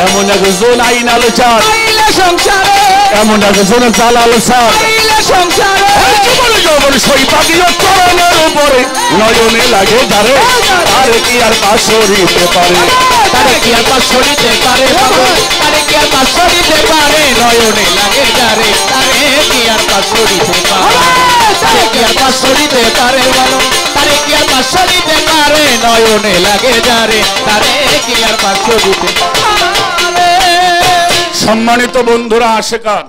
এমন একজন আইনাল চাঁদ এমন একজন জালাল চাঁদ যৌবন সৈপাদীয় চরণের উপরে নয়নে লাগে যারে তারে কি আর পাশ সরিতে পারে তারে কি আর পাশ সরিতে পারে তারে কি আর পাশ সরিতে পারে নয়নে লাগে যারে তারে কি আর পাশ সরিতে পারে তারে কি আর পাশ সরিতে পারে বলো তারে কি আর পাশ সরিতে পারে নয়নে লাগে যারে তারে কি আর পাশ সরিতে পারে। সম্মানিত বন্ধুরা আশেকান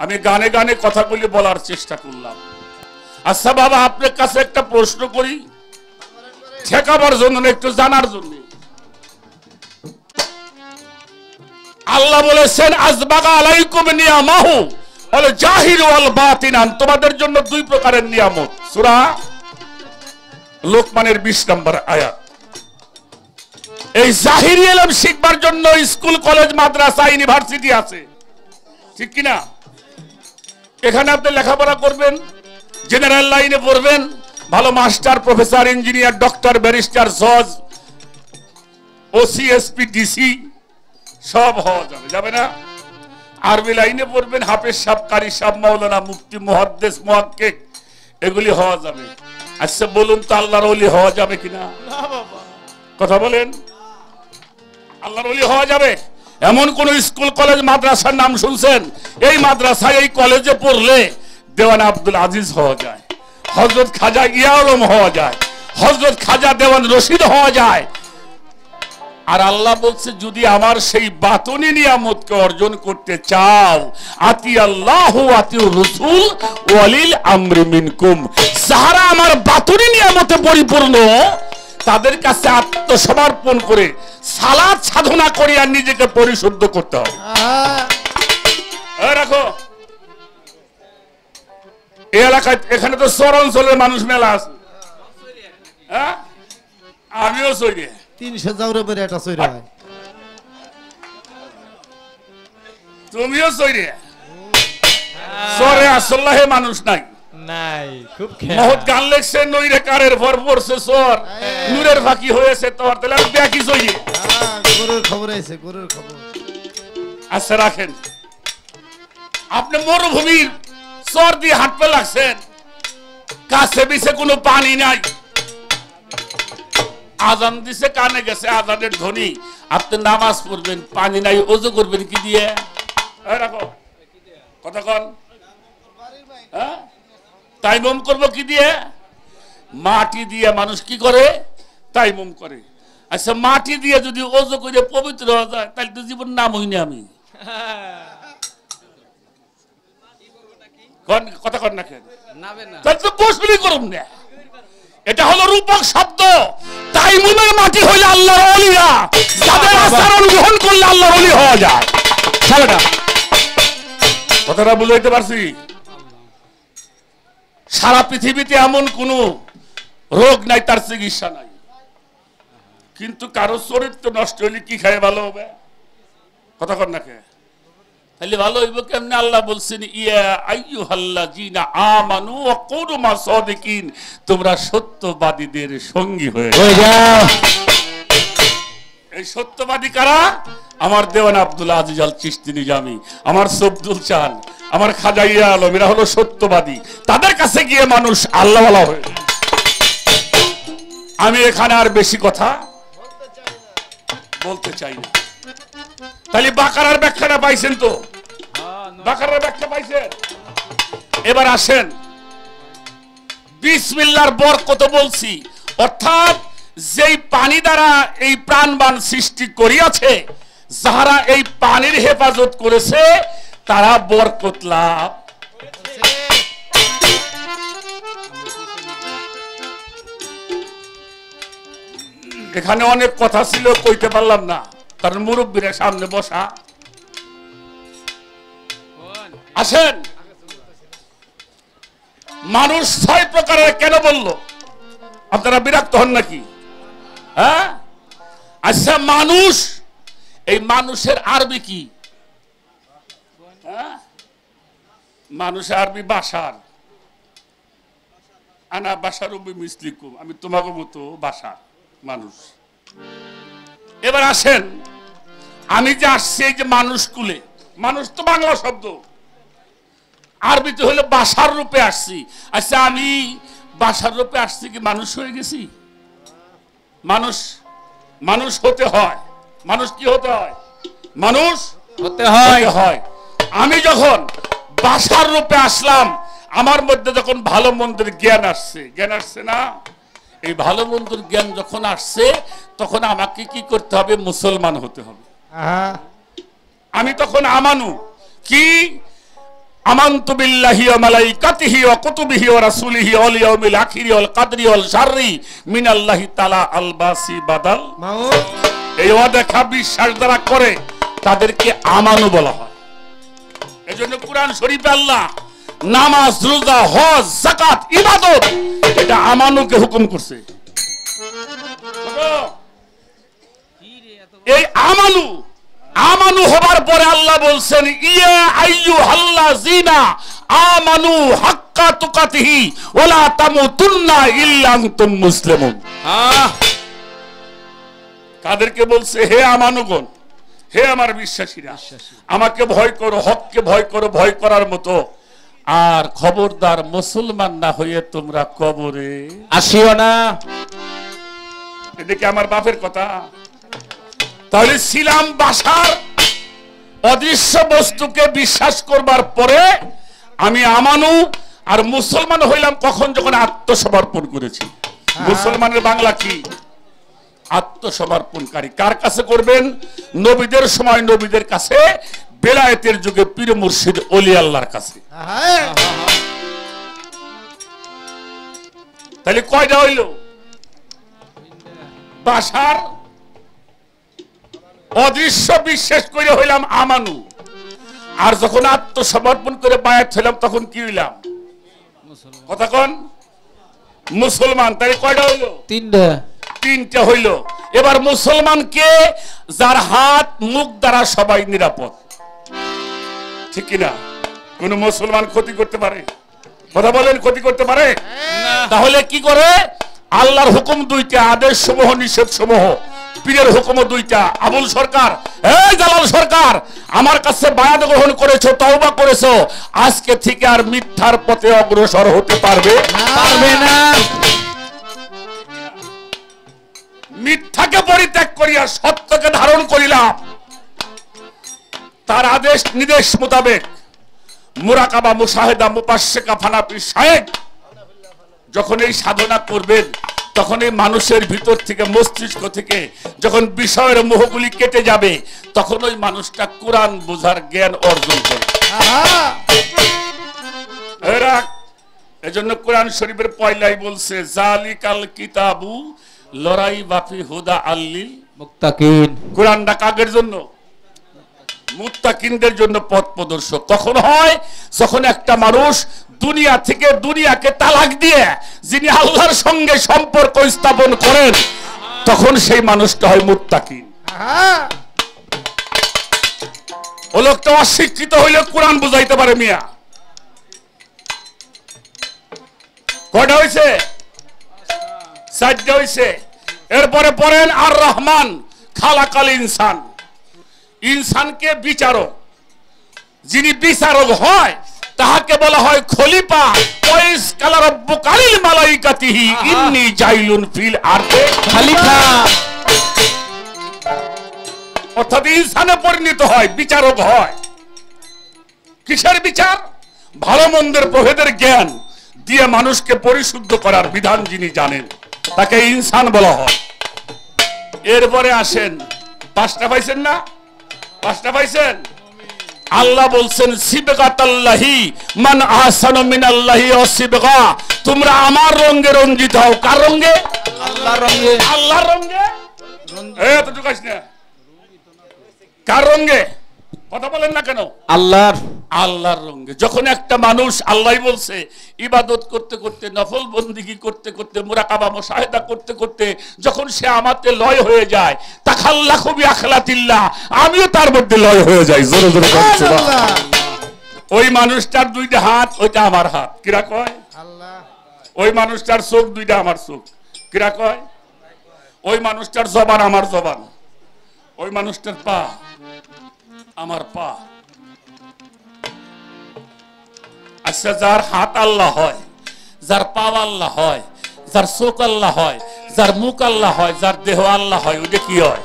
আমি গানে গানে কথাগুলি বলার চেষ্টা করলাম আচ্ছা বাবা আপনার কাছে একটা প্রশ্ন করি ঠেকাবার জন্য একটু জানার জন্য আল্লাহ বলেছেন আজবাগা আলাইকুম নিয়ামাহু বলে জাহির ওয়াল বাতিনান তোমাদের জন্য দুই প্রকারের নিয়ামত সূরা লোকমানের 20 নম্বর আয়াত এই জাহিরি ইলম শিখবার জন্য স্কুল কলেজ মাদ্রাসা ইউনিভার্সিটি আছে ঠিক কি না এখানে আপনি লেখাপড়া করবেন জেনারেল লাইনে পড়বেন ভালো master professor engineer doctor barrister জজ ওসিএসপি ডিসি সব হওয়া যাবে না আরবি লাইনে পড়বেন হাফেজ সাহেব কারি সাহেব মাওলানা মুফতি মুহাদ্দিস মুহাক্কিক এগুলি হওয়া যাবে আচ্ছা বলুন তো আল্লাহর ওলি হওয়া যাবে কিনা কথা বলেন আল্লাহর ওলি হওয়া যাবে এমন কোন স্কুল কলেজ মাদ্রাসার নাম শুনছেন এই মাদ্রাসায় এই কলেজে পড়লে দেওয়ান আব্দুল আজিজ হওয়া যায় হযরত খাজা ইয়া আলম হওয়া যায় হযরত খাজা দেওয়ান রশিদ হওয়া যায় আর আল্লাহ বলছে যদি আমার সেই বাতুনি নিয়ামতকে অর্জন করতে চাও আতি আল্লাহ আতি রাসূল ওয়ালিল আমরি মিনকুম যারা আমার বাতুনি নিয়ামতে পরিপূর্ণ তাদের কাছে আত্মসমর্পণ করে সালাত সাধনা করে আর নিজেকে পরিশুদ্ধ করতে হবে রাখো এই এলাকায় এখানে তো শহর অঞ্চলের মানুষ মেলা আছে হ্যাঁ আমিও সইরে 300 জাউরে পরে এটা সইরা হয় তুমিও সইরে সরে আসল্লাহে মানুষ নাই নাই খুব মহৎ গান লেখছে নইরে কারের ভর পড়ছে সর নূরের ফাঁকি হয়েছে তোর তাহলে আর দেখি সইরে গরুর খবর আছে গরুর খবর আচ্ছা রাখেন আপনি মরুভূমির সর দিয়ে হাঁটতে লাগছেন কাছে বিছে কোনো পানি নাই আজান দিছে কানে গেছে আজানের ধ্বনি আপনি নামাজ পড়বেন পানি নাই ওযু করবেন কি দিয়ে রাখো কথা কন হ্যাঁ তাইমুম করব কি দিয়ে মাটি দিয়ে মানুষ কি করে? তাইমুম করে। আচ্ছা, মাটি দিয়ে যদি ওযু করে পবিত্র হওয়া যায় তাহলে তো জীবন নাম হইনি আমি। কথা কর না কেন? তাহলে তো বসবি করুন না। এটা হলো রূপক শব্দ। তাইমুমের মাটি হইলে আল্লাহর ওলিরা, যাদের আচরণ গ্রহণ করলে আল্লাহর ওলি হওয়া যায়। কথাটা বুঝাইতে পারছি? সারা পৃথিবীতে এমন কোন রোগ নাই তার চিকিৎসা নাই, কিন্তু কারো চরিত্র নষ্ট হইলে কি খায় ভালো হবে? কথা কর না কে? তাহলে ভালো হইব কেমনে? আল্লাহ বলছেন, ইয়া আইয়ুহাল্লাযীনা আমানু ওয়া কুনু মাসাদিকিন, তোমরা সত্যবাদীদের সঙ্গী হয়ে যাও। এই সত্যবাদী কারা? আমার দেওয়ান আব্দুল আজিজ আল চিশতি নিজামী, আমার সবদুল চান, আমার খাজা ইয়া আলম, এরা হলো সত্যবাদী। তাদের কাছে গিয়ে মানুষ আল্লাহওয়ালা হয়ে। আমি এখানে আর বেশি কথা বলতে চাই না। তাহলে বাকারার ব্যাখ্যাটা পাইছেন তো? বাকারার ব্যাখ্যা পাইছেন? এবার আসেন, বিসমিল্লাহর বরকত বলছি, অর্থাৎ যেই পানি দ্বারা এই প্রাণবান সৃষ্টি করিয়াছে, যারা এই পানির হেফাজত করেছে তারা বরকত লাভ। এখানে অনেক কথা ছিল, কইতে পারলাম না, কারণ মুরব্বীরা সামনে বসা। আসেন, মানুষ 6 প্রকারের কেন বললো? আপনারা বিরক্ত হন নাকি? হ্যাঁ, আচ্ছা, মানুষ, এই মানুষের আরবি কি? মানুষের আরবি বাশার। আনা বাশারুম বিমিসলিকুম, আমি তোমাকে মতো বাশার, মানুষ। এবার আসেন, আমি যে আসছি এই যে মানুষ কুলে, মানুষ তো বাংলা শব্দ, আরবিতে হলো বাশার রূপে আসছি। আচ্ছা, আমি বাশার রূপে আসছি কি মানুষ হয়ে গেছি? মানুষ, মানুষ হতে হয়। মানুষ কি হতে হয়? মানুষ হতে হয়। আমি যখন বাশার রূপে আসলাম, আমার মধ্যে যখন ভালো মন্দের জ্ঞান আসছে, জ্ঞান আসছে না? এই ভালো মন্দের জ্ঞান যখন আসছে, তখন আমাকে কি করতে হবে? মুসলমান হতে হবে। আমি তখন আমানু কি? আমানতু বিল্লাহি ওয়া মালাইকাতিহি ওয়া কুতুবিহি ওয়া রাসূলিহি ওয়াল ইয়াউমিল আখিরি ওয়াল কদরি ওয়াল শাররি মিনাল্লাহি তাআলা আল বাসি বাদাল। এই ওয়াদা বিশ্বাস যারা করে তাদেরকে আমানু বলা হয়। এজন্য কুরআন শরীফে আল্লাহ নামাজ, রোজা, হজ, যাকাত, ইবাদত, এটা আমানুকে হুকুম করছে। এই আমানু, আমানু হবার পরে আল্লাহ বলছেন, ইয়া আইয়ুহাল্লাযীনা আমানু হাক্কা তুকাতিহি ওয়া লা তামুতুন্না ইল্লা আনতুম মুসলিমুন। কাদেরকে বলছে? হে আমানুগণ, হে আমার বিশ্বাসীরা, আমাকে ভয় করো, হককে ভয় করো, ভয় করার মতো। আর খবরদার মুসলমান না হয়ে তোমরা কবরে আসিও না। এদিকে আমার বাপের কথা। তাহলে ছিলাম বাশার, অদৃশ্য বস্তুকে বিশ্বাস করবার পরে আমি আমানু আর মুসলমান হইলাম কখন? যখন আত্মসমর্পণ করেছি। মুসলমানের বাংলা কি? আত্মসমর্পণকারী। কার কাছে করবেন? নবীদের সময় নবীদের কাছে, বেলায়েতের যুগে পীর মুর্শিদ ওলি আল্লাহর কাছে। তাহলে কয়টা হইল? বাশার, অদৃশ্য বিশ্বাস করে হইলাম আমানু, আর যখন আত্মসমর্পণ করে বায়াত হইলাম তখন কি হইলাম? কথা কোন? মুসলমান। তাহলে কয়টা হইল? তিনটা হইল। এবার মুসলমান কে? যার হাত মুখ দ্বারা সবাই নিরাপদ। ঠিক কিনা? কোন মুসলমান ক্ষতি করতে পারে? কথা বলেন, ক্ষতি করতে পারে? তাহলে কি করে? আল্লাহর হুকুম দুইটা, আদেশ সমূহ, নিষেধ সমূহ। পীরের হুকুমও দুইটা। আবুল সরকার, এই জালাল সরকার, আমার কাছে বায়াত গ্রহণ করেছো, তওবা করেছো, আজকে থেকে আর মিথ্যার পথে অগ্রসর হতে পারবে না। মিথ্যাকে পরিত্যাগ করিয়া সত্যকে ধারণ করিলাম। তার আদেশ নির্দেশ মোতাবেক মুরাকাবা, মুশাহেদা, মুপাশশিকা, ফানাফি, শায়েক যখন এই সাধনা করবেন তখন এই মানুষের ভিতর থেকে মস্তিষ্ক থেকে যখন বিষয়ের মোহগুলি কেটে যাবে তখন ওই মানুষটা কোরআন বোঝার জ্ঞান অর্জন করে। এজন্য কোরআন শরীফের পয়লাই বলছে জালিকাল কিতাবু লড়াই বাফি হুদা আল্লিল মুত্তাকিন। কোরআনটা কাদের জন্য? মুত্তাকিনদের জন্য পথ প্রদর্শক। তখন হয় যখন একটা মানুষ দুনিয়া থেকে দুনিয়াকে তালাক দিয়ে যিনি আল্লাহর সঙ্গে সম্পর্ক স্থাপন করেন তখন সেই মানুষটা হয় মুত্তাকিন। ও লোকটা অশিক্ষিত হইলে কোরআন বুঝাইতে পারে মিয়া। কয়টা হয়েছে? 4টা হয়েছে। এরপরে পড়েন আর রহমান খালাকাল ইনসান। ইনসানকে বিচারক, যিনি বিচারক হয় তাহাকে বলা হয় খলিফা। ওয়াইস কালা রাব্বুকা লিল মালাইকাতিহি ইন্নী জাইলুন ফিল আরদে খলিফা। অর্থাৎ ইনসানে পরিণত হয়, বিচারক হয়। কিসের বিচার? ভালো মন্দের প্রভেদের জ্ঞান দিয়ে মানুষকে পরিশুদ্ধ করার বিধান যিনি জানেন তাকে ইনসান বলা হয়। এরপরে আসেন 5টা পাইছেন না? 5টা পাইছেন? আল্লাহ বলছেন সিবগাতাল্লাহি মান আহসানু মিনাল্লাহি ওয়াসিবগা। তোমরা আমার রঙে রঞ্জিত হও। কার রঙে? আল্লাহর রঙে। আল্লাহর রঙে। এই তো ঢুকাইস না। কার রঙে? কথা বলেন না কেন? আল্লাহর। আল্লাহর রঙে। যখন একটা মানুষ আল্লাহই বলছে ইবাদত করতে করতে নফল বন্দিগি করতে করতে মুরাকাবা মুশাহিদা করতে করতে যখন সে আমাতে লয় হয়ে যায় তাখাল্লাকু বিআখলাতিল্লাহ, আমিও তার মধ্যে লয় হয়ে যাই। জোরে জোরে বলুন সুবহানাল্লাহ। ওই মানুষটার 2টা হাত, ওইটা আমার হাত। কিরা কয়? আল্লাহ। ওই মানুষটার চোখ 2টা আমার চোখ। কিরা কয়? ওই মানুষটার জবান আমার জবান। ওই মানুষটার পা আমার পা। আচ্ছা, যার হাত আল্লাহ হয়, যার পা আল্লাহ হয়, যার চোখ আল্লাহ হয়, যার মুখ আল্লাহ হয়, যার দেহ আল্লাহ হয়, ওটা কি হয়?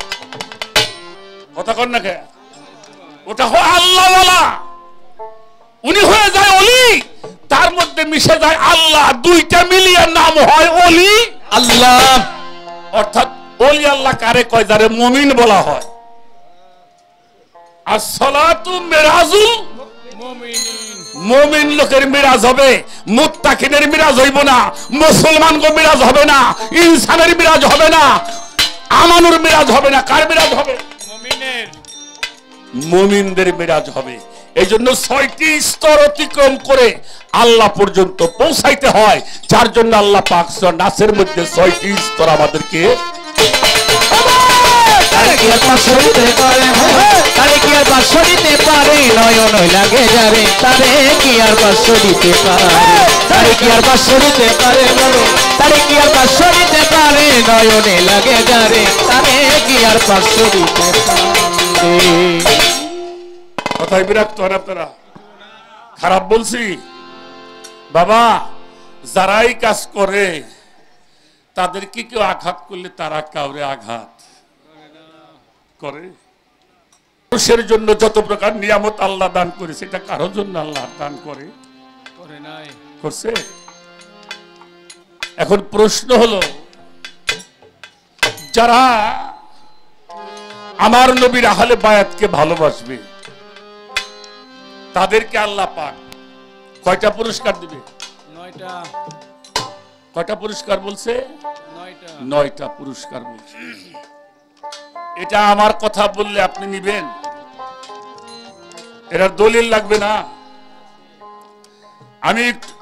কথা কন না কে? ওটা হয় আল্লাহওয়ালা। উনি হয়ে যায় অলি, তার মধ্যে মিশে যায় আল্লাহ। 2টা মিলিয়ে নাম হয় অলি আল্লাহ। অর্থাৎ অলি আল্লাহ কারে কয়? যারে মুমিন বলা হয়। আসসালাতু মিরাজুল মুমিনিন। মুমিন লোকের মিরাজ হবে, মুত্তাকিনের মিরাজ হইব না, মুসলমানগো মিরাজ হবে না, ইনসানের মিরাজ হবে না, আমানুর মিরাজ হবে না। কার মিরাজ হবে? মুমিনের। মুমিনদের মিরাজ হবে। এই জন্য 6টি স্তর অতিক্রম করে আল্লাহ পর্যন্ত পৌঁছাইতে হয়, যার জন্য আল্লাহ পাক সূরা নাসের মধ্যে 6টি স্তর আমাদেরকে তারে কি আর পাশরিতে পারে, তারে কি আর পাশরিতে পারে, নয়ন লাগে যারে, তারে কি আর পাশরিতে পারে, তারে কি আর পাশরিতে পারে, বলো তারে কি আর পাশরিতে পারে, নয়নে লাগে যারে, তারে কি আর পাশরিতে পারে। কথায় বিরক্ত হন আপনারা? খারাপ বলছি? বাবা, যারাই কাজ করে তাদেরকে কেউ আঘাত করলে তারা কাউরে আঘাত করে। মানুষের জন্য যত প্রকার নিয়ামত আল্লাহ দান করে সেটা কারোর জন্য আল্লাহ দান করে নাই? করছে। এখন প্রশ্ন হলো, যারা আমার নবীর আহলে বায়াতকে ভালোবাসবে তাদেরকে আল্লাহ পাক কয়টা পুরস্কার দিবে? 9টা। কয়টা পুরস্কার বলছে? 9টা। 9টা পুরস্কার বলছে। এটা আমার কথা বললে আপনি নিবেন? এর দলিল লাগবে না।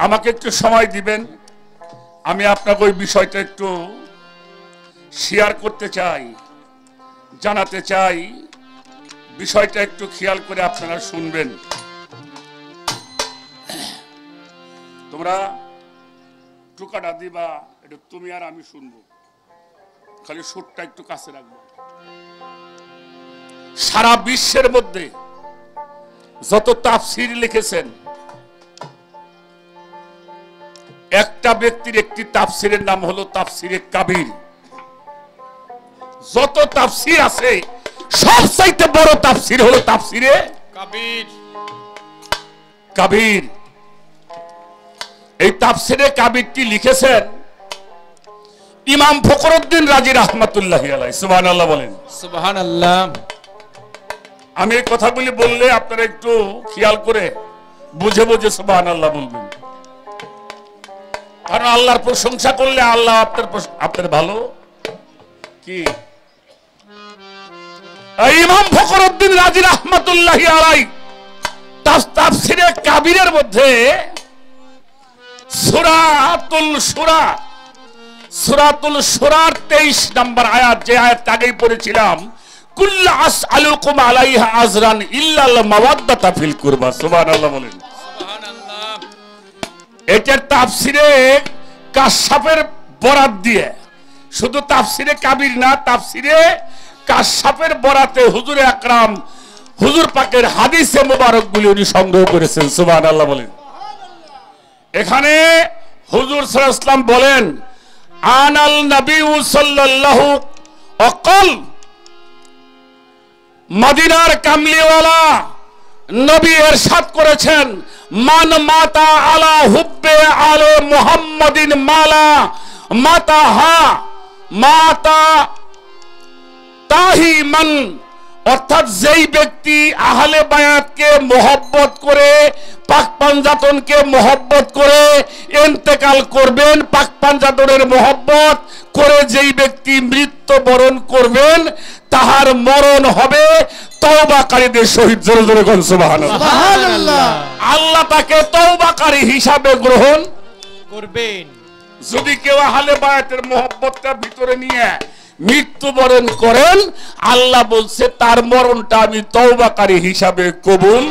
আমাকে একটু সময় দিবেন, আমি আপনাকে ওই বিষয়টা একটু শেয়ার করতে চাই, জানাতে চাই। বিষয়টা একটু খেয়াল করে আপনারা শুনবেন। তোমরা টুকাটা দিবা, এটা তুমি আর আমি শুনবো, খালি সুরটা একটু কাছে রাখবো। সারা বিশ্বের মধ্যে যত তাফসীর লিখেছেন, একটা ব্যক্তির একটি তাফসীরের নাম হলো তাফসীরে কাবীর। যত তাফসীর আছে সবচাইতে বড় তাফসীর হলো তাফসীরে কাবীর। কাবীর এই তাফসিরে কাবিরটি লিখেছেন ইমাম ফখরুদ্দিন রাজি রাহমাতুল্লাহি আলাইহি। সুবহানাল্লাহ বলেন। সুবহানাল্লাহ। আমি এই কথাগুলি বললে আপনারা একটু খেয়াল করে বুঝে বুঝে সুবহানাল্লাহ বলবেন, কারণ আল্লাহর প্রশংসা করলে আল্লাহ আপনার ভালো কি। ইমাম ফখরুদ্দিন রাজি রাহমাতুল্লাহি আলাইহি তাফসিরে কাবিরের মধ্যে সূরাতুল শুরার 23 নম্বর আয়াত, যে আয়াত আগেই পড়েছিলাম, কুল্লা আসআলুকুম আলাইহা আজরান ইল্লাল মাওয়াদ্দাতা ফিল কুরবা। সুবহানাল্লাহ বলেন। সুবহানাল্লাহ। এটার তাফসিরে কাশফের বরাত দিয়ে, শুধু তাফসিরে কাবির না, তাফসিরে কাশফের বরাতে হুজুর আকরাম হুজুর পাকের হাদিসে মুবারকগুলি উনি সংগ্রহ করেছেন। সুবহানাল্লাহ বলেন। এখানে হুজুর সাল্লাল্লাহু আলাইহি ওয়াসাল্লাম বলেন, আনাল নবী সাল্লাল্লাহু অকল, মদিনার কামলিওয়ালা নবী ইরশাদ করেছেন, মান মাতা আলা হুব্বে আলে মুহাম্মাদিন মালা মাতা তাহি মান, অর্থাৎ যেই ব্যক্তি আহলে বায়াতকে মোহব্বত করে, পাক পাঞ্জাতনকে মোহব্বত করে ইন্তেকাল করবেন, পাক পাঞ্জাতনের মোহব্বত করে যেই ব্যক্তি মৃত্যুবরণ করবেন, তাহার মরণ হবে তওবাকারীদের শহীদ। জোরে জোরে বলুন সুবহানাল্লাহ। সুবহানাল্লাহ। আল্লাহ তাকে তওবাকারী হিসাবে গ্রহণ করবেন। যদি কেউ আহলে বায়াতের মোহব্বতটা ভিতরে নিয়ে মৃত্যুবরণ করেন, আল্লাহ বলছে তার মরণটা আমি তওবাকারী হিসাবে কবুল।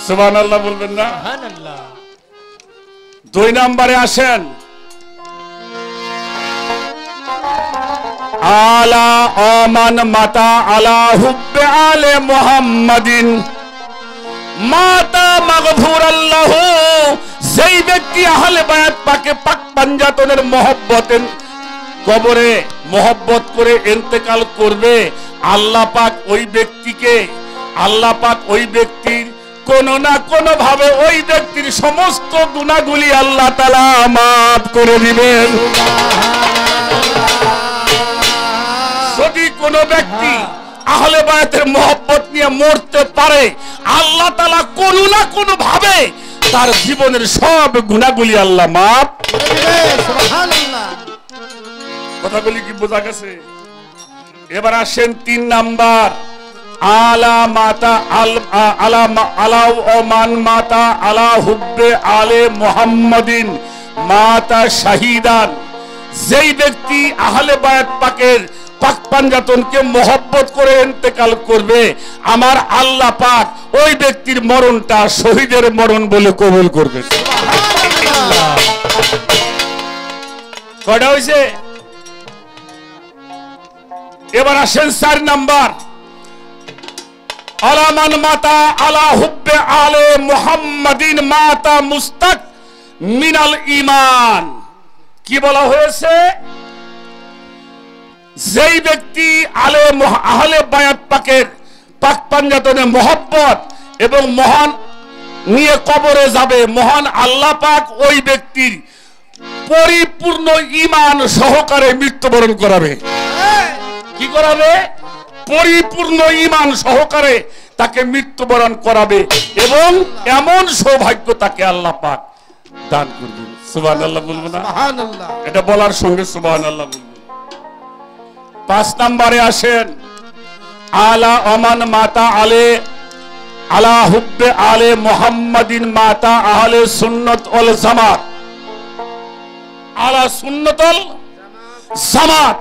সুবহানাল্লাহ বলবেন না? সুবহানাল্লাহ। 2 নম্বরে আসেন, আলা আমান মাতা আলা হুব্বে আলে মুহাম্মাদিন মাতা মাগফুরাল্লাহু, যেই ব্যক্তি আহলে বায়াত পাকে পাক পাঞ্জাতনের মোহব্বতের কবরে মোহব্বত করে ইন্তেকাল করবে, আল্লাহ পাক ওই ব্যক্তির কোন না কোন ভাবে ওই ব্যক্তির সমস্ত গুনাহগুলি আল্লাহ তাআলা মাফ করে দিবেন। যদি কোন ব্যক্তি আহলে বায়াতের মোহব্বত নিয়ে মরতে পারে, আল্লাহ তাআলা কোন না কোন ভাবে তার জীবনের সব গুনাহগুলি আল্লাহ মাফ করে দিবে। সুবহানাল্লাহ। কথাগুলি কি বোঝা গেছে? এবার আসেন 3 নাম্বার, আলা মাতা আলা ওমান মাতা আলা হুব্বে আলে মুহাম্মাদিন মাতা শাহিদান, যেই ব্যক্তি আহলে বায়াত পাকের পাক পাঞ্জাতনকে মোহব্বত করে ইন্তেকাল করবে, আমার আল্লাহ পাক ওই ব্যক্তির মরণটা শহীদের মরণ বলে কবুল করবে। সুবহানাল্লাহ। কয়টা হইছে? এবার আসেন 4 নাম্বার, আলামান মাতা আলা হুব্বে আলে মুহাম্মাদিন মাতা মুস্তাক মিনাল ঈমান। কি বলা হয়েছে? যেই ব্যক্তি আহলে বায়াত পাকের পাক পাঞ্জাতনে মোহব্বত এবং মহান নিয়ে কবরে যাবে, মহান আল্লাহ পাক ওই ব্যক্তির পরিপূর্ণ ঈমান সহকারে মৃত্যুবরণ করাবে। কি করাবে? পরিপূর্ণ ঈমান সহকারে তাকে মৃত্যুবরণ করাবে এবং এমন সৌভাগ্য তাকে আল্লাহ পাক দান করবেন। সুবহানাল্লাহ বলবো না? সুবহানাল্লাহ। এটা বলার সঙ্গে সুবহানাল্লাহ বলবো। 5 নম্বরে আসেন, আলা ওমান মাতা আলা হুব্বে আলে মুহাম্মাদিন মাতা আহলে সুন্নাত ওয়াল জামাত, আলা সুন্নাত ওয়াল জামাত।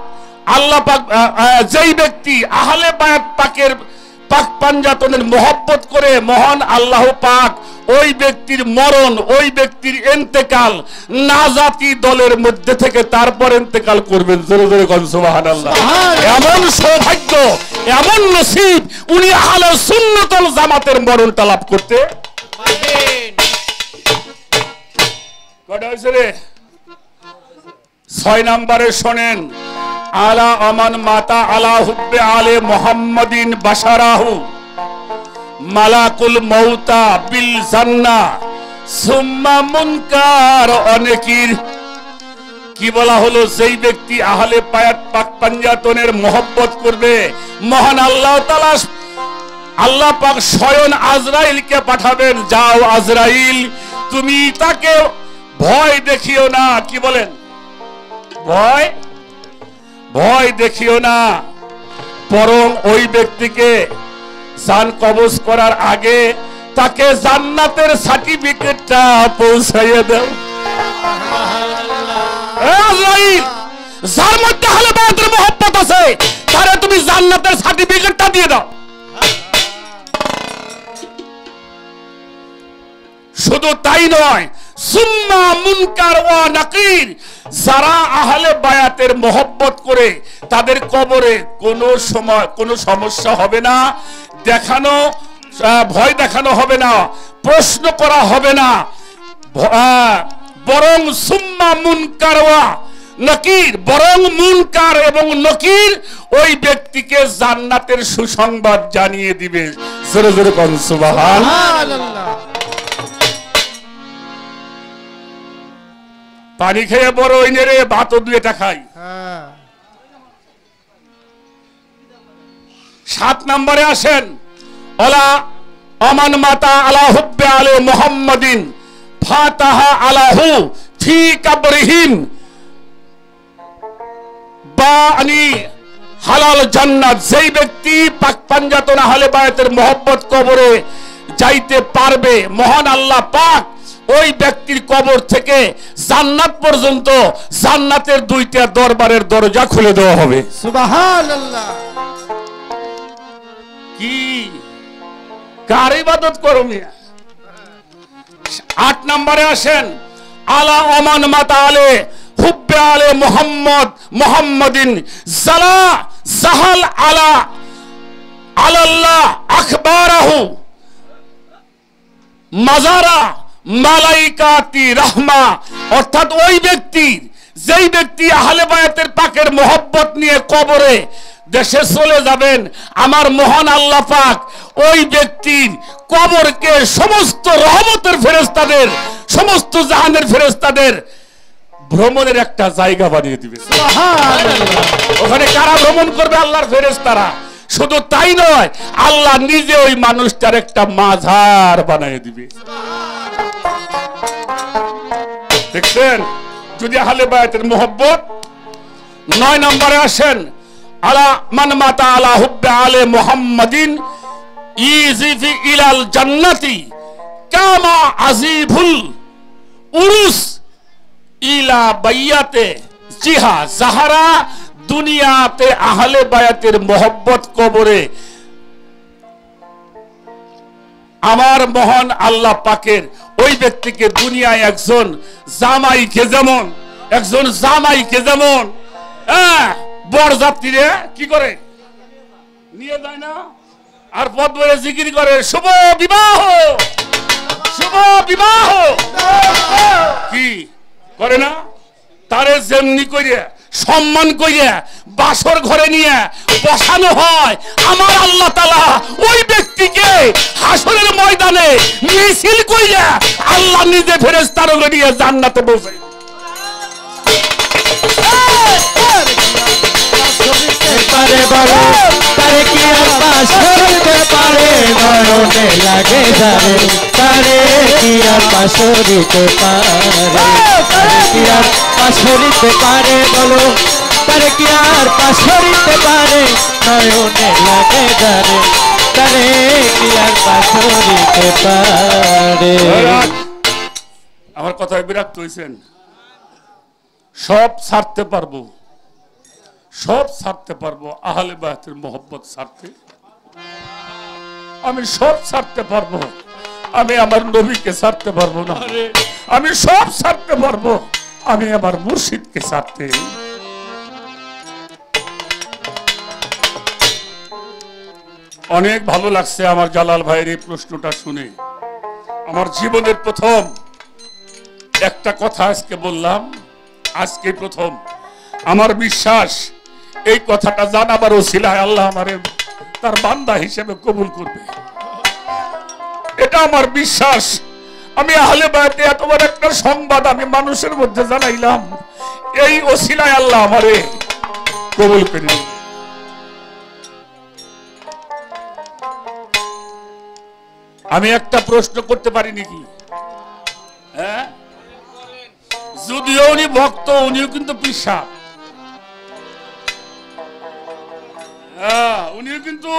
আল্লাহ পাক যেই ব্যক্তি আহলে বায়াত পাকের পাক পাঞ্জাতনের মোহব্বত করে, মহান আল্লাহ পাক ওই ব্যক্তির মরণ, ওই ব্যক্তির ইন্তেকাল নাজাতি দলের মধ্যে থেকে তারপর ইন্তেকাল করবেন। জোরে জোরে বলেন সুবহানাল্লাহ। এমন সৌভাগ্য, এমন নসিব উনি আহলে সুন্নাত ওয়াল জামাতের মরণটা লাভ করতে পারবেন। কয়টা হইছে রে? 6 নম্বরে শোনেন, আলা আমান মাতা আলা হুব্বে আলে মুহাম্মাদিন বাশারাহু মালাকুল মৌতা বিল জান্নাহ, সুম্মা মুনকার অনেকির। কি বলা হলো? যেই ব্যক্তি আহলে বায়াত পাক পাঞ্জাতনের মহব্বত করবে, মহান আল্লাহ তাআলা আল্লাহ পাক স্বয়ং আজরাইলকে পাঠাবেন, যাও আজরাইল তুমি তাকে ভয় দেখিও না। কি বলেন? ভয় দেখিও না, বরং ওই ব্যক্তিকে জান কবজ করার আগে তাকে জান্নাতের সার্টিফিকেটটা পৌঁছাইয়ে দাও। আজরাইল, যার মধ্যে আহলে বায়াতের মহব্বত আছে তারে তুমি জান্নাতের সার্টিফিকেটটা দিয়ে দাও। শুধু তাই নয়, সুম্মা মুনকার ওয়া নাকির, যারা আহলে বায়াতের মহব্বত করে তাদের কবরে কোনো সময় কোনো সমস্যা হবে না, ভয় দেখানো হবে না, প্রশ্ন করা হবে না, বরং সুম্মা মুনকার ওয়া নকির, বরং মুনকার এবং নকির ওই ব্যক্তিকে জান্নাতের সুসংবাদ জানিয়ে দিবে। জোরে জোরে কোন সুবহানাল্লাহ। পানি খেয়ে বড় হইনে রে, ভাতও 2 টাকা খাই। 7 নম্বরে আসেন, ওলা আমান মাতা আলা হুব্বে আলে মুহাম্মাদিন ফাতাহা আলাহু ফি কাবরিহিম বানি হালাল জান্নাত। যেই ব্যক্তি পাক পাঞ্জাতন আহলে বায়াতের মহব্বত কবরে যাইতে পারবে, মহান আল্লাহ পাক ওই ব্যক্তির কবর থেকে জান্নাত পর্যন্ত জান্নাতের 2টা দরবারের দরজা খুলে দেওয়া হবে। সুবহানাল্লাহ। কি কার ইবাদত করো মিয়া? 8 নম্বরে আসেন, আলা ওমান মাতা আলে হুব্বে আলে মুহাম্মাদিন জালা জাহাল আলা আল্লাহ আখবারাহু মাজারা মালাইকাতি রাহমা। অর্থাৎ ওই ব্যক্তি, যেই ব্যক্তি আহলে বায়াতের পাকের মহব্বত নিয়ে কবরে দেশে চলে যাবেন, আমার মহান আল্লাহ পাক ওই ব্যক্তির কবরকে সমস্ত রহমতের ফেরেশতাদের, সমস্ত জাহানের ফেরেশতাদের ভ্রমণের একটা জায়গা বানিয়ে দিবে। সুবহানাল্লাহ। ওখানে কারা ভ্রমণ করবে? আল্লাহর ফেরেশতারা। শুধু তাই নয়, আল্লাহ নিজে ওই মানুষটার একটা মাজার বানিয়ে দিবে। দেখছেন? যদি আহলে বায়াতের মহব্বত। 9 নম্বরে আসেন, আলা মান মাতা আলা হুব্বে আলে মুহাম্মাদিন ইজিফি ইলাল জান্নাতি কামা আজিবুল উরুস ইলা বাইয়াতে। জিহা যাহারা দুনিয়াতে আহলে বায়াতের মহব্বত কবরে আমার মহান আল্লাহ পাকের ওই ব্যক্তিকে দুনিয়ায় একজন জামাইকে যেমন বরযাত্রীরা কি করে নিয়ে যায় না, আর পথ ধরে জিকির করে শুভ বিবাহ কি করে না, তারে যেমনি করিয়া সম্মান করিয়া বাসর ঘরে নিয়ে বসানো হয়, আমার আল্লাহ তাআলা ওই ব্যক্তিকে হাসরের ময়দানে মিছিল করিয়া আল্লাহ নিজে ফেরেশতারা নিয়ে জান্নাতে পৌঁছায়। পারে বলো তারে কি আর পাশ করিতে পারে, নয়নে লাগে যারে তারে কি আর পাশ করিতে পারে, তারে কি আর পাশ করিতে পারে, বলো তারে কি আর পাশ করিতে পারে, নয়নে লাগে যারে তারে কি আর পাশ করিতে পারে। আমার কথায় বিরক্ত হইছেন? সব ছাড়তে পারবো আহলে বায়াতের মহব্বত ছাড়তে, আমি সব ছাড়তে পারবো, আমি আমার নবীকে ছাড়তে পারবো না। আমি সব ছাড়তে পারবো, আমি আমার মুর্শিদকে ছাড়তে। অনেক ভালো লাগছে আমার জালাল ভাইয়ের এই প্রশ্নটা শুনে। আমার জীবনের প্রথম একটা কথা আজকে বললাম, আজকে প্রথম। আমার বিশ্বাস এই কথাটা জানাবার ওসিলায় আল্লাহ আমারে তার বান্দা হিসেবে কবুল করবে, এটা আমার বিশ্বাস। আমি আহলে বায়াতে এত বড় একটা সংবাদ আমি মানুষের মধ্যে জানাইলাম, এই ওসিলায় আল্লাহ আমারে কবুল করে নিন। আমি একটা প্রশ্ন করতে পারি নাকি? হ্যাঁ, যদিও উনি ভক্ত, উনিও কিন্তু পিসাব। হ্যাঁ, উনিও কিন্তু